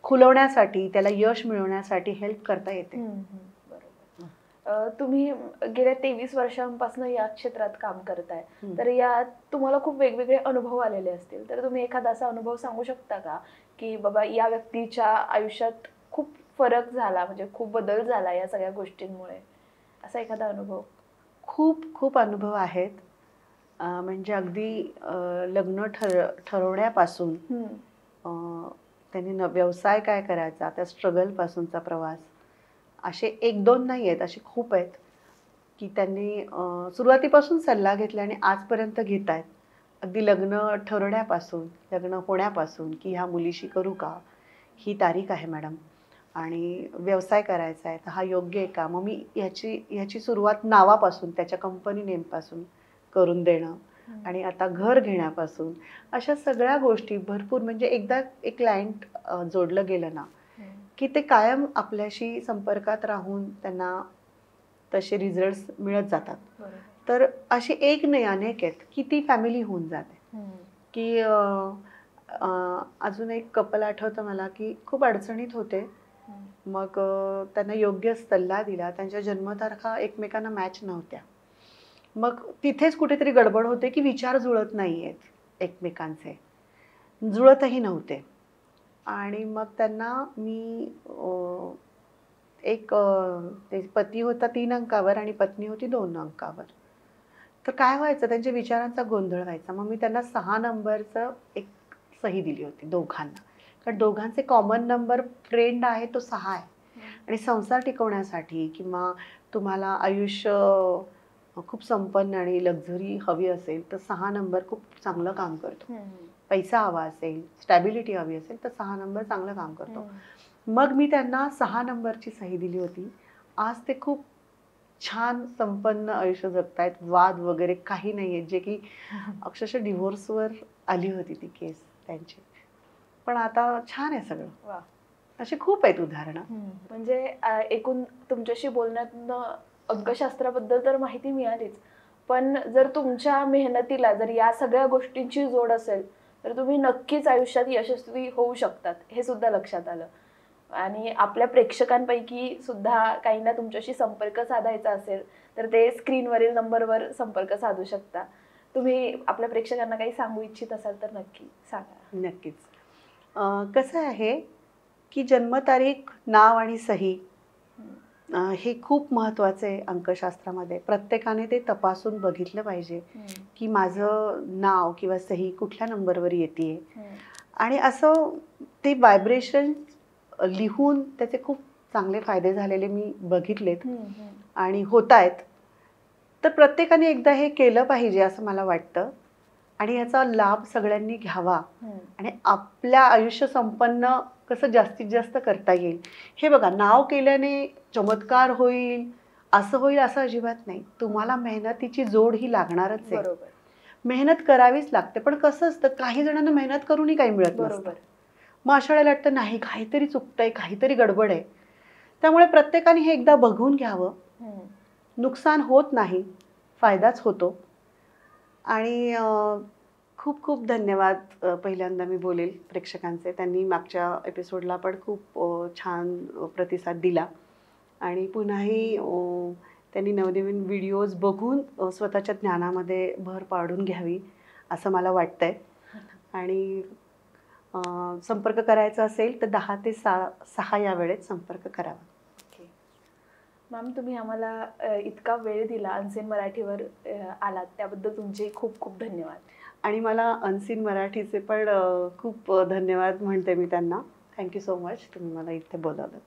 खुलवण्यासाठी, त्याला यश मिळवण्यासाठी हेल्प करता येते. तुम्ही गेल्या 23 वर्षांपासून या क्षेत्रात काम करताय, तर यात तुम्हाला खूप वेगवेगळे अनुभव आलेले असतील. तर तुम्ही एखादा असा अनुभव सांगू शकता का की बाबा या व्यक्तीच्या आयुष्यात खूप फरक झाला, म्हणजे खूप बदल झाला या सगळ्या गोष्टींमुळे, असा एखादा अनुभव? खूप अनुभव आहेत. म्हणजे अगदी लग्न ठरवण्यापासून त्यांनी व्यवसाय काय करायचा त्या स्ट्रगलपासूनचा प्रवास, असे 1-2 नाही आहेत, असे खूप आहेत की त्यांनी सुरुवातीपासून सल्ला घेतला आणि आजपर्यंत घेत आहेत. अगदी लग्न ठरवण्यापासून, लग्न होण्यापासून की ह्या मुलीशी करू का, ही तारीख आहे मॅडम, आणि व्यवसाय करायचा आहे तर हा योग्य आहे का, मग मी ह्याची सुरुवात नावापासून, त्याच्या कंपनी नेमपासून करून देणं, आणि आता घर घेण्यापासून, अशा सगळ्या गोष्टी भरपूर. म्हणजे एकदा एक क्लायंट जोडलं गेलं ना की ते कायम आपल्याशी संपर्कात राहून त्यांना तसे रिझल्ट्स मिळत जातात. तर अशी एक नाही अनेक आहेत की ती फॅमिली होऊन जाते. की अजून एक कपल आठवतं मला की खूप अडचणीत होते. मग त्यांना योग्य सल्ला दिला. त्यांच्या जन्मतारखा एकमेकांना मॅच नव्हत्या. मग तिथेच कुठेतरी गडबड होते की विचार जुळत नाही आहेत. एकमेकांचे, जुळतही नव्हते. आणि मग त्यांना मी ते पती होता 3 अंकावर आणि पत्नी होती 2 अंकावर. तर काय व्हायचं, त्यांच्या विचारांचा गोंधळ व्हायचा. मग मी त्यांना 6 नंबरचं एक सही दिली होती दोघांना, कारण दोघांचे कॉमन नंबर ट्रेंड आहे तो 6 आहे. आणि संसार टिकवण्यासाठी किंवा तुम्हाला आयुष्य खूप संपन्न आणि लक्झरी हवी असेल तर 6 नंबर खूप चांगलं काम करतो. पैसा हवा असेल, स्टॅबिलिटी हवी असेल तर 6 नंबर चांगलं काम करतो. मग मी त्यांना 6 नंबरची सही दिली होती. आज ते खूप छान संपन्न आयुष्य जगतायत. वाद वगैरे काही नाहीये, जे की अक्षरशः डिव्होर्सवर आली होती ती केस त्यांची. पण आता छान आहे सगळं. वा. अशी खूप आहेत उदाहरणं. म्हणजे एकूण तुमच्याशी बोलण्यातनं अंकशास्त्राबद्दल तर माहिती मिळालीच, पण जर तुमच्या मेहनतीला जर या सगळ्या गोष्टींची जोड असेल तर तुम्ही नक्कीच आयुष्यात यशस्वी होऊ शकतात, हे सुद्धा लक्षात आलं. आणि आपल्या प्रेक्षकांपैकी सुद्धा काहींना तुमच्याशी संपर्क साधायचा असेल तर ते स्क्रीनवरील नंबरवर संपर्क साधू शकता. तुम्ही आपल्या प्रेक्षकांना काही सांगू इच्छित असाल तर नक्की सांगा. नक्कीच. कसं आहे की जन्मतारीख, नाव आणि सही हे खूप महत्त्वाचं आहे अंकशास्त्रामध्ये. प्रत्येकाने ते तपासून बघितलं पाहिजे की माझं नाव किंवा सही कुठल्या नंबरवर येते. आणि असं ते व्हायब्रेशन लिहून त्याचे खूप चांगले फायदे झालेले मी बघितलेत आणि होत आहेत. तर प्रत्येकाने एकदा हे केलं पाहिजे असं मला वाटतं. आणि याचा लाभ सगळ्यांनी घ्यावा आणि आपल्या आयुष्य संपन्न कसं जास्तीत जास्त करता येईल. हे बघा, नाव केल्याने चमत्कार होईल, असं होईल असं अजिबात नाही. तुम्हाला मेहनतीची जोड ही लागणारच आहे. बरोबर. मेहनत करावीच लागते. पण कसं असतं, काही जणांना मेहनत करूनही काही मिळत नसतं. मग अशा वेळेला वाटतं नाही, काहीतरी चुकतंय, काहीतरी गडबड आहे. त्यामुळे प्रत्येकाने हे एकदा बघून घ्यावं. नुकसान होत नाही, फायदाच होतो. आणि खूप खूप धन्यवाद पहिल्यांदा मी बोलेल प्रेक्षकांचे. त्यांनी मागच्या एपिसोडला पण खूप छान प्रतिसाद दिला आणि पुन्हाही त्यांनी नवनवीन व्हिडिओज बघून स्वतःच्या ज्ञानामध्ये भर पाडून घ्यावी असं मला वाटतंय. आणि संपर्क करायचा असेल तर 10 ते 6 या वेळेत संपर्क करावा. मॅम, तुम्ही आम्हाला इतका वेळ दिला, अनसीन मराठीवर आलात त्याबद्दल तुमचे खूप खूप धन्यवाद. आणि मला अनसीन मराठीचे पण खूप धन्यवाद म्हणते मी त्यांना. थँक्यू सो मच, तुम्ही मला इथे बोलावलं.